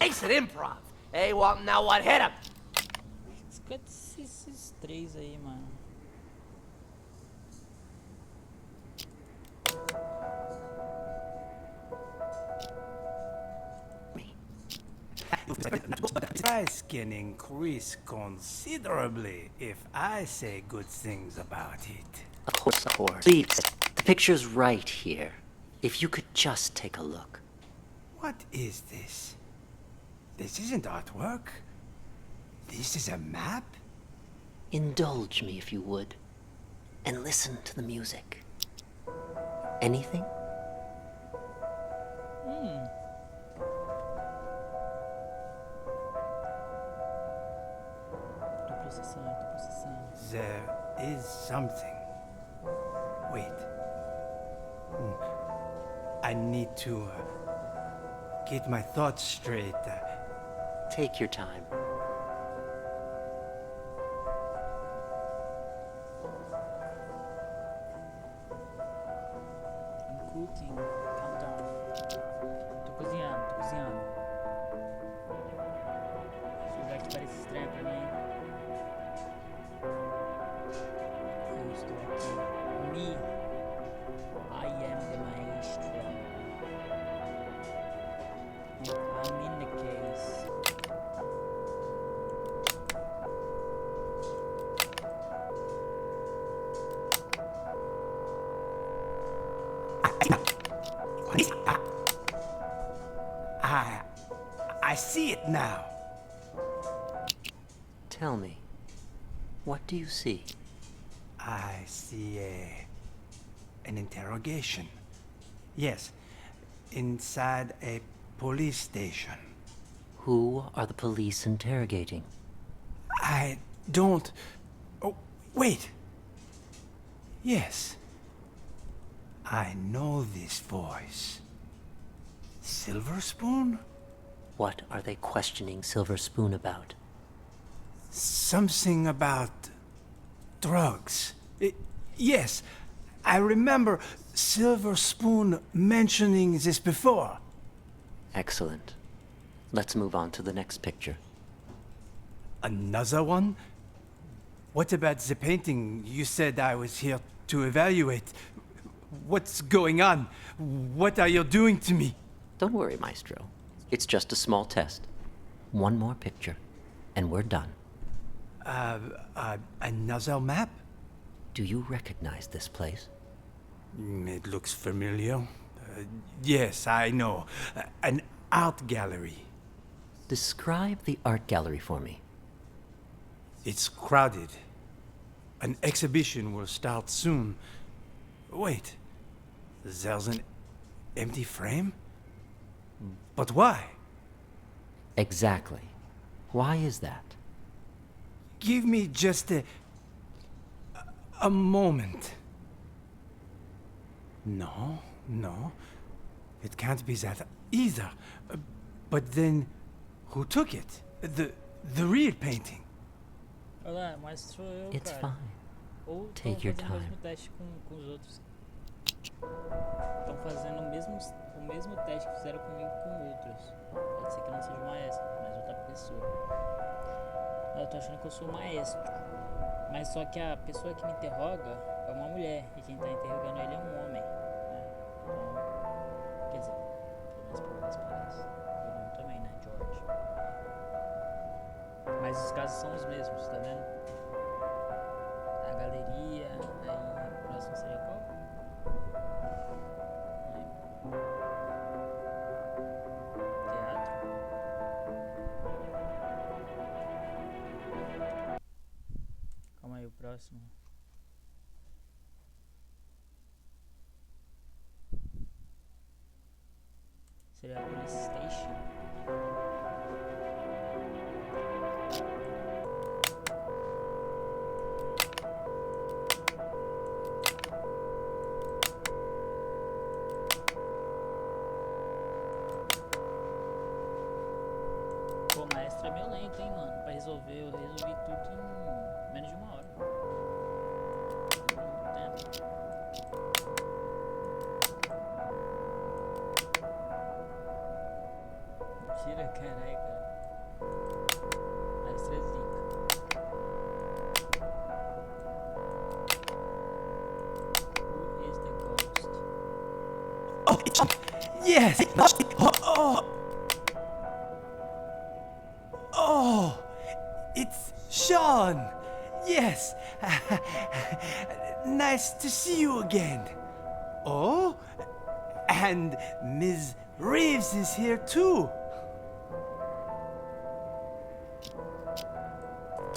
Ace at improv. Hey, well, now what? Hit him. Escuta esses três aí, mano. Price can increase considerably if I say good things about it. Of course. Please, the picture's right here. If you could just take a look. What is this? This isn't artwork. This is a map? Indulge me if you would. And listen to the music. Anything? Tô processando. There is something. Wait. I need to get my thoughts straight. Take your time. I'm cooking. Countdown. Tô cozinhando. Esse lugar aqui parece estranho pra mim. I see it now. Tell me, what do you see? I see an interrogation. Yes, inside a police station. Who are the police interrogating? I don't... Oh, wait. Yes. I know this voice. Silver Spoon? What are they questioning Silver Spoon about? Something about drugs. Yes, I remember Silver Spoon mentioning this before. Excellent. Let's move on to the next picture. Another one? What about the painting you said I was here to evaluate? What's going on? What are you doing to me? Don't worry, Maestro. It's just a small test. One more picture, and we're done. Another map? Do you recognize this place? It looks familiar. Yes, I know. An art gallery. Describe the art gallery for me. It's crowded. An exhibition will start soon. Wait, there's an empty frame? But why? Exactly. Why is that? Give me just a moment. No, it can't be that either. But then, who took it? The real painting? Olha lá, mas sou eu, It's cara. fine. Ou Take your fazendo o time. mesmo teste com os outros. Estão fazendo o mesmo teste que fizeram comigo com outros. Pode ser que não seja o maestro, mas outra pessoa. Eu tô achando que eu sou o maestro. Mas só que a pessoa que me interroga é uma mulher. E quem tá interrogando ele é um homem. Né? Então, quer dizer, pelo menos parece. E o nome também, né? George. Mas os casos são os mesmos, tá vendo? A galeria, aí o próximo seria qual? Teatro. Calma aí, o próximo. Seria a Police Station. Pô, o maestro é meio lento, hein, mano? Pra resolver, eu resolvi tudo em menos de uma hora. Muito tempo. Mentira, carai, cara. Maestro é zica. Who is the ghost? Oh, yes! Oh, it's Sean! Yes! Nice to see you again. Oh, and Ms. Reeves is here too.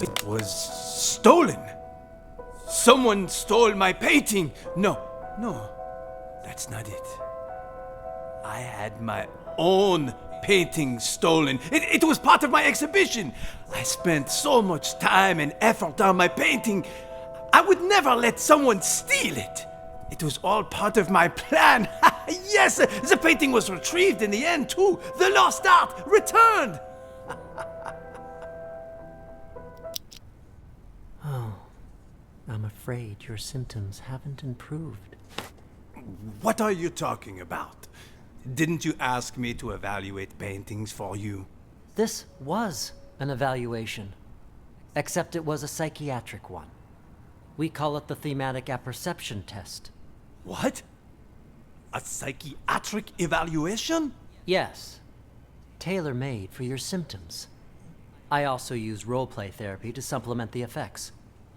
It was stolen. Someone stole my painting. No, that's not it. I had my own painting stolen. It was part of my exhibition. I spent so much time and effort on my painting. I would never let someone steal it. It was all part of my plan. Yes, the painting was retrieved in the end too. The lost art returned. Oh, I'm afraid your symptoms haven't improved. What are you talking about? Didn't you ask me to evaluate paintings for you? This was an evaluation, except it was a psychiatric one. We call it the thematic apperception test. What? A psychiatric evaluation? Yes, tailor-made for your symptoms. I also use roleplay therapy to supplement the effects.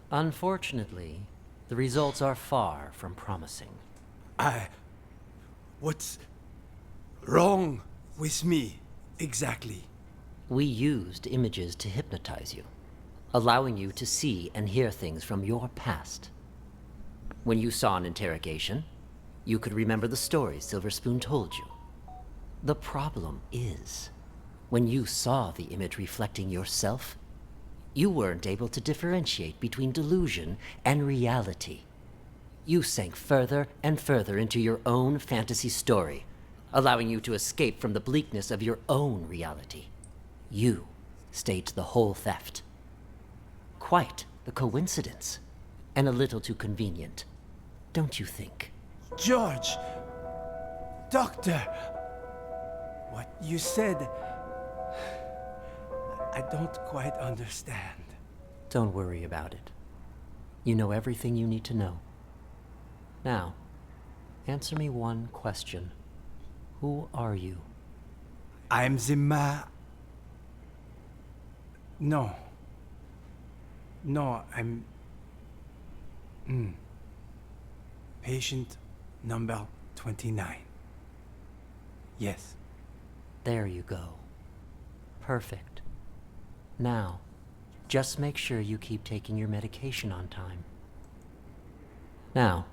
Unfortunately, the results are far from promising. What's wrong with me, exactly? We used images to hypnotize you, allowing you to see and hear things from your past. When you saw an interrogation, you could remember the stories Silver Spoon told you. The problem is, when you saw the image reflecting yourself, you weren't able to differentiate between delusion and reality. You sank further and further into your own fantasy story, allowing you to escape from the bleakness of your own reality. You staged the whole theft. Quite the coincidence, and a little too convenient, don't you think? George! Doctor! What you said... I don't quite understand. Don't worry about it. You know everything you need to know. Now, answer me one question. Who are you? I'm the No. No, I'm... Patient number 29. Yes. There you go. Perfect. Now, just make sure you keep taking your medication on time. Now,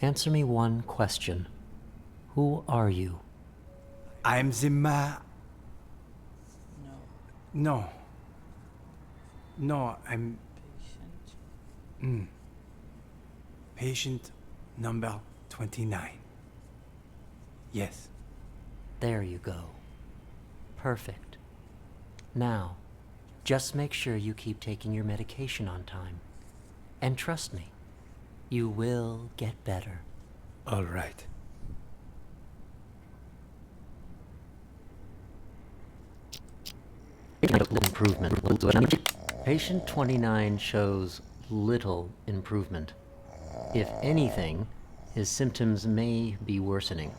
answer me one question. Who are you? I'm the No. No, I'm... Patient number 29. Yes. There you go. Perfect. Now, just make sure you keep taking your medication on time. And trust me, you will get better. All right. Improvement. Patient 29 shows little improvement. If anything, his symptoms may be worsening.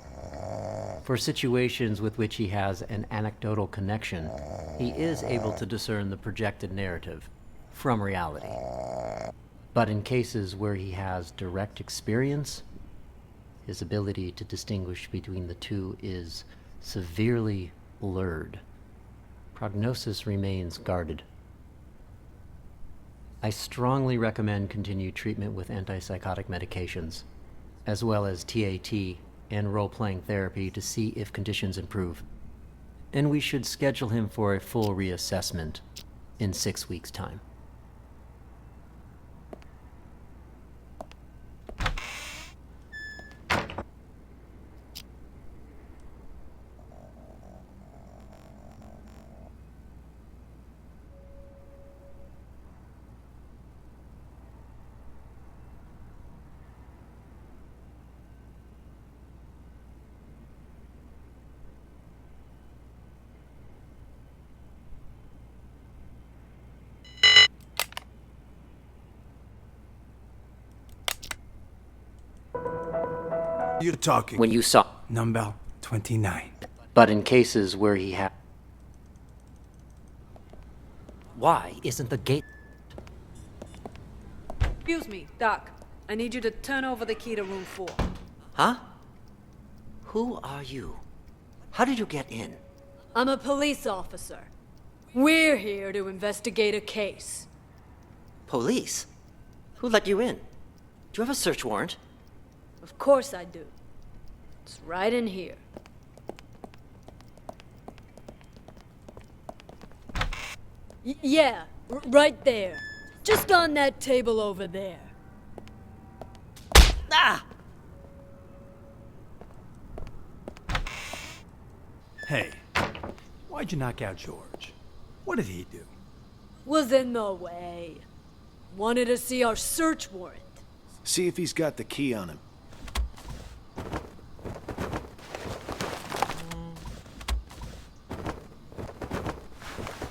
For situations with which he has an anecdotal connection, he is able to discern the projected narrative from reality. But in cases where he has direct experience, his ability to distinguish between the two is severely blurred. Prognosis remains guarded. I strongly recommend continued treatment with antipsychotic medications, as well as TAT and role-playing therapy to see if conditions improve. And we should schedule him for a full reassessment in 6 weeks' time. You're talking. When you saw... Number 29. But in cases where he Why isn't the gate... Excuse me, Doc. I need you to turn over the key to room 4. Huh? Who are you? How did you get in? I'm a police officer. We're here to investigate a case. Police? Who let you in? Do you have a search warrant? Of course I do. It's right in here. Yeah, right there. Just on that table over there. Ah! Hey, why'd you knock out George? What did he do? Was in the way. Wanted to see our search warrant. See if he's got the key on him.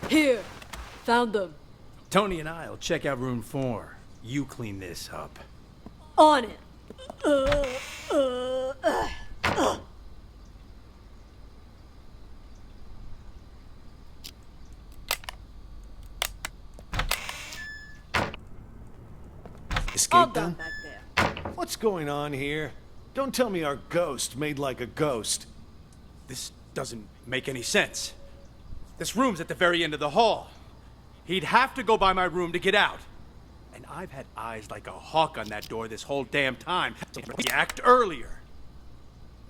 Here, found them. Tony and I'll check out room 4. You clean this up. On it. All Escape done them? back there. What's going on here? Don't tell me our ghost made like a ghost. This doesn't make any sense. This room's at the very end of the hall. He'd have to go by my room to get out. And I've had eyes like a hawk on that door this whole damn time. React earlier.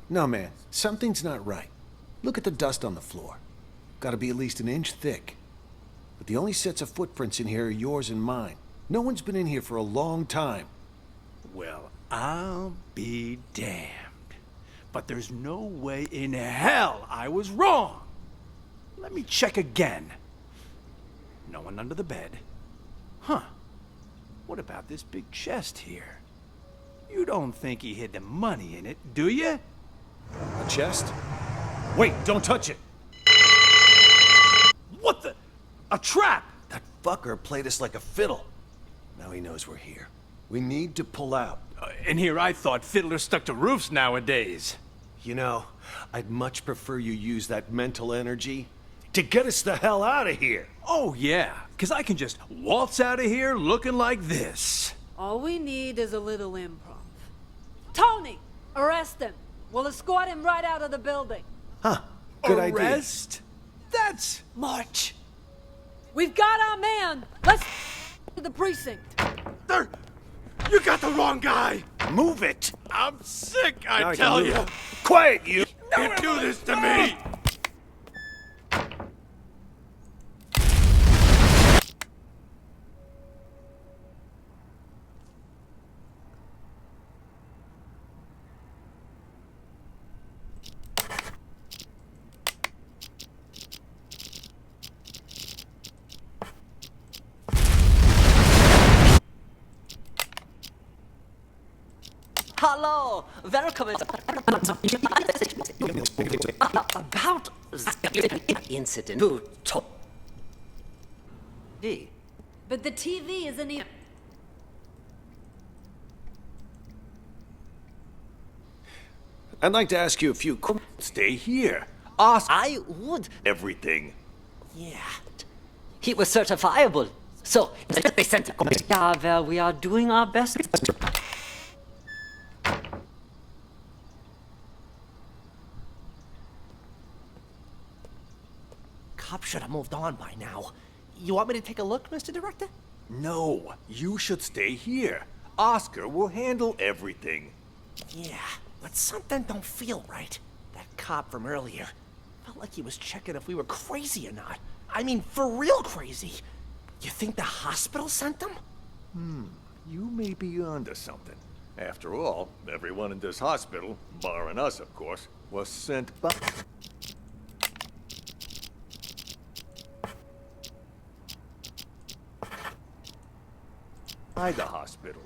No, man. Something's not right. Look at the dust on the floor. Gotta be at least an inch thick. But the only sets of footprints in here are yours and mine. No one's been in here for a long time. Well, I'll be damned. But there's no way in hell I was wrong. Let me check again. No one under the bed. Huh. What about this big chest here? You don't think he hid the money in it, do you? A chest? Wait, don't touch it! What the? A trap! That fucker played us like a fiddle. Now he knows we're here. We need to pull out. And here I thought fiddlers stuck to roofs nowadays. You know, I'd much prefer you use that mental energy to get us the hell out of here. Oh yeah, because I can just waltz out of here looking like this. All we need is a little improv. Tony! Arrest him! We'll escort him right out of the building. Huh, good idea. Arrest? That's... March! We've got our man! Let's to the precinct. There! You got the wrong guy! Move it! I'm sick, Now I can tell move you! it. Quiet, you! You do this to me! Hello, welcome. About the incident. But the TV isn't even... I'd like to ask you a few questions. Stay here. Ask I would. everything. Yeah. He was certifiable. So, they sent him. Yeah, well, we are doing our best. Cop should have moved on by now. You want me to take a look, Mr. Director? No, you should stay here. Oscar will handle everything. Yeah, but something don't feel right. That cop from earlier felt like he was checking if we were crazy or not. I mean, for real crazy. You think the hospital sent them? You may be onto something. After all, everyone in this hospital, barring us, of course, was sent by... by the hospital.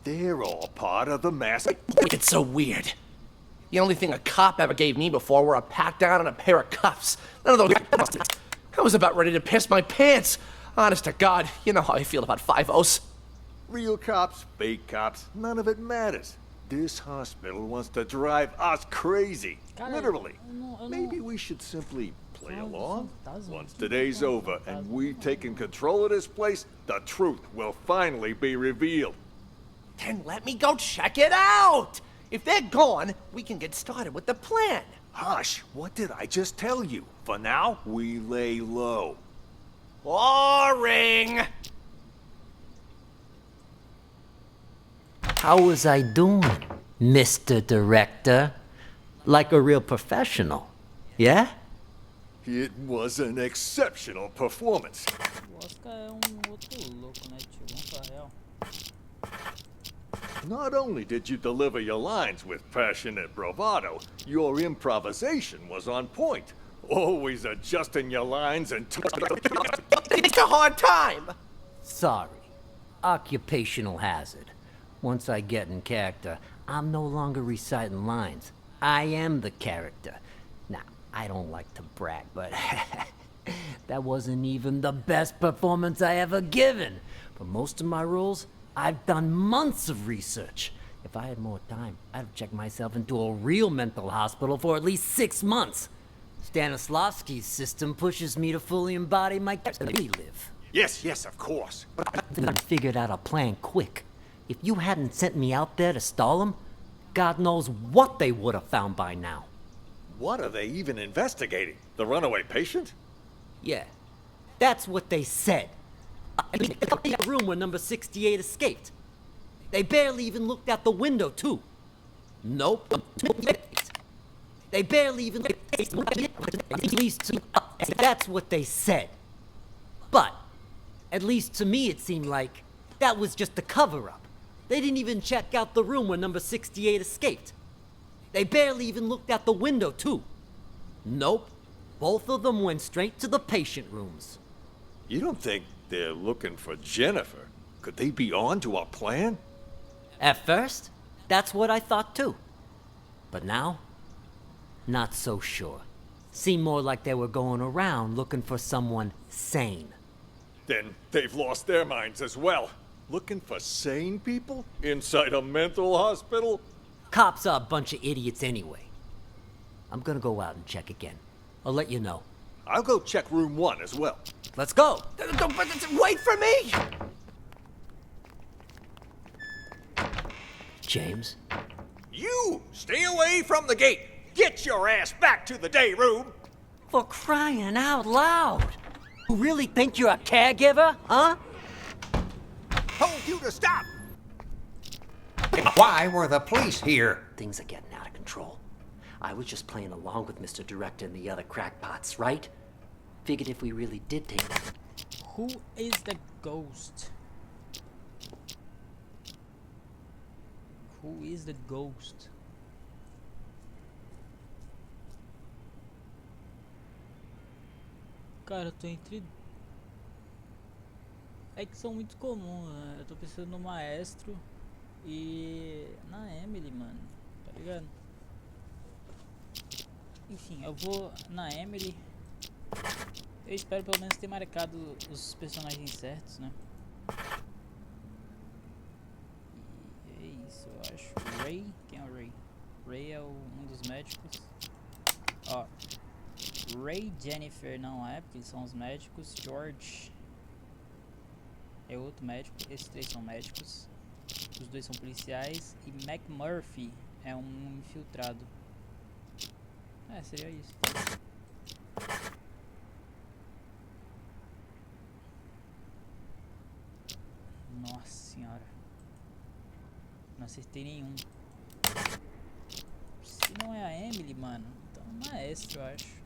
They're all part of the mass... It's so weird. The only thing a cop ever gave me before were a pat down and a pair of cuffs. None of those... I was about ready to piss my pants. Honest to God, you know how I feel about 5-0s. Real cops, fake cops, none of it matters. This hospital wants to drive us crazy. Literally. Maybe we should simply play along. Once today's over and we've taken control of this place, the truth will finally be revealed. Then let me go check it out. If they're gone, we can get started with the plan. Hush, what did I just tell you? For now, we lay low. Boring. How was I doing, Mr. Director? Like a real professional, yeah? It was an exceptional performance. O Oscar é outro louco, né, tio? Vamos pra real. Not only did you deliver your lines with passionate bravado, your improvisation was on point. Always adjusting your lines and... It's a hard time. Sorry. Occupational hazard. Once I get in character, I'm no longer reciting lines. I am the character. Now, I don't like to brag, but that wasn't even the best performance I ever given. For most of my roles, I've done months of research. If I had more time, I'd have checked myself into a real mental hospital for at least 6 months. Stanislavski's system pushes me to fully embody my live. Yes, of course. I figured out a plan quick. If you hadn't sent me out there to stall them, God knows what they would have found by now. What are they even investigating? The runaway patient? Yeah, that's what they said. The room where number 68 escaped. They barely even looked out the window, too. Nope. They barely even at least that's what they said. But, at least to me it seemed like that was just a cover-up. They didn't even check out the room where number 68 escaped. They barely even looked out the window, too. Nope. Both of them went straight to the patient rooms. You don't think they're looking for Jennifer? Could they be on to our plan? At first, that's what I thought, too. But now, not so sure. Seemed more like they were going around looking for someone sane. Then they've lost their minds as well. Looking for sane people? Inside a mental hospital? Cops are a bunch of idiots anyway. I'm gonna go out and check again. I'll let you know. I'll go check room 1 as well. Let's go! Wait for me! James? You! Stay away from the gate! Get your ass back to the day room! For crying out loud! You really think you're a caregiver, huh? Told you to stop! Why were the police here? Things are getting out of control. I was just playing along with Mr. Director and the other crackpots, right? Figured if we really did take... Who is the ghost? Who is the ghost? Cara, eu tô entre... É que são muito comuns, né? Eu tô pensando no Maestro e na Emily, mano. Tá ligado? Enfim, eu vou na Emily. Eu espero pelo menos ter marcado os personagens certos, né? E é isso, eu acho. Ray? Quem é o Ray? Ray é um dos médicos. Ó. Ray e Jennifer não é, porque eles são os médicos. George é outro médico. Esses três são médicos. Os dois são policiais. E McMurphy é um infiltrado. É, seria isso. Nossa senhora. Não acertei nenhum. Se não é a Emily, mano, então é o Maestro, eu acho.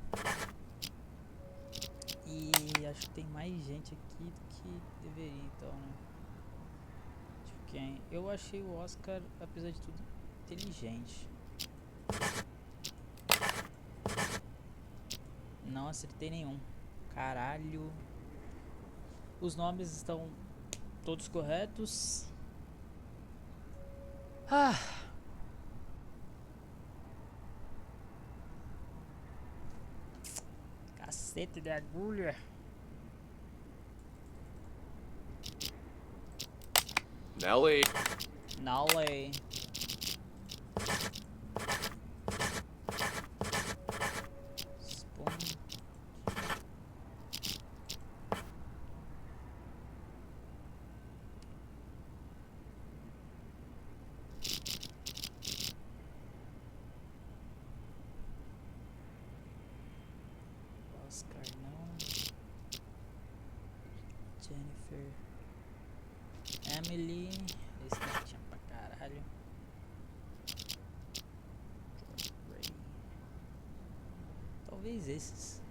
E acho que tem mais gente aqui do que deveria, então, né? Tipo, quem? Eu achei o Oscar, apesar de tudo, inteligente. Não acertei nenhum. Caralho. Os nomes estão todos corretos. Ah. Cacete de agulha. Nelly. Nelly. Spoon. Oscar não. Jennifer. Emily. Esse daqui tinha pra caralho. Ray. Talvez esses.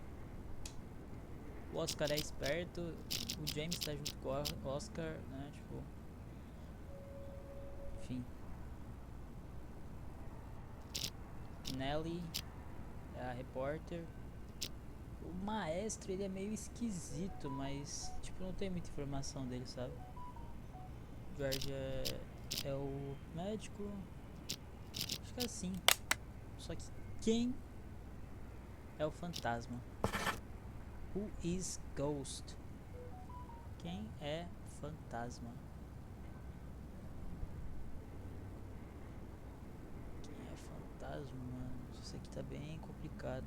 O Oscar é esperto. O James tá junto com o Oscar, né? Tipo. Enfim. Nelly é a repórter. O Maestro, ele é meio esquisito, mas tipo, não tem muita informação dele, sabe? George é o médico. Acho que é assim. Só que quem é o fantasma? Who is Ghost? Quem é fantasma? Quem é fantasma, mano? Isso aqui tá bem complicado.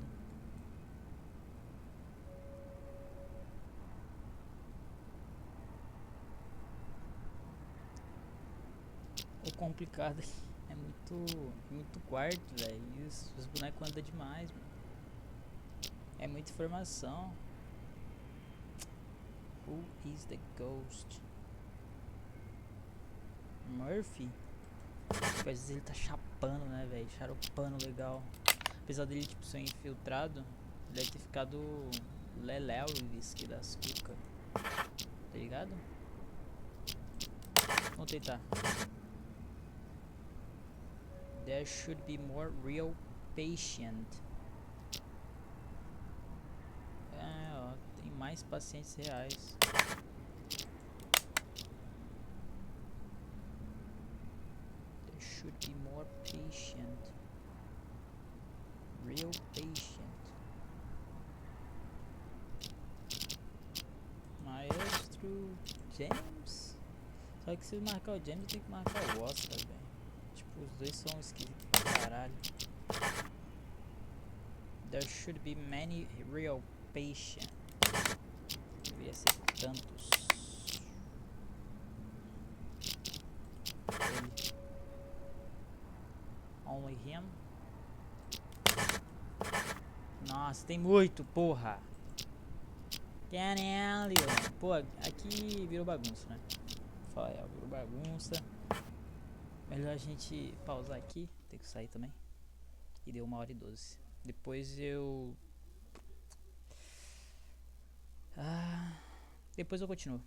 O complicado é muito quarto, velho. Os bonecos andam demais, mano. É muita informação. Who is the ghost? Murphy? Às vezes ele tá chapando, né, velho? Charopando legal. Apesar dele, tipo, ser infiltrado, ele deve ter ficado leléu o whisky das cucas. Tá ligado? Vamos tentar. There should be more real patient. É, ó, tem mais pacientes reais. There should be more patient. Real patient. Maestro James? Só que se marcar o James tem que marcar o Oscar, velho. Tipo, os dois são esquisitos pra caralho. There should be many real patients. Deveria ser tantos. Ele. Only him. Nossa, tem muito, porra. Caralho. Pô, aqui virou bagunça, né? Fala, virou bagunça. Melhor a gente pausar aqui. Tem que sair também. E deu 1h12. Depois eu... depois eu continuo.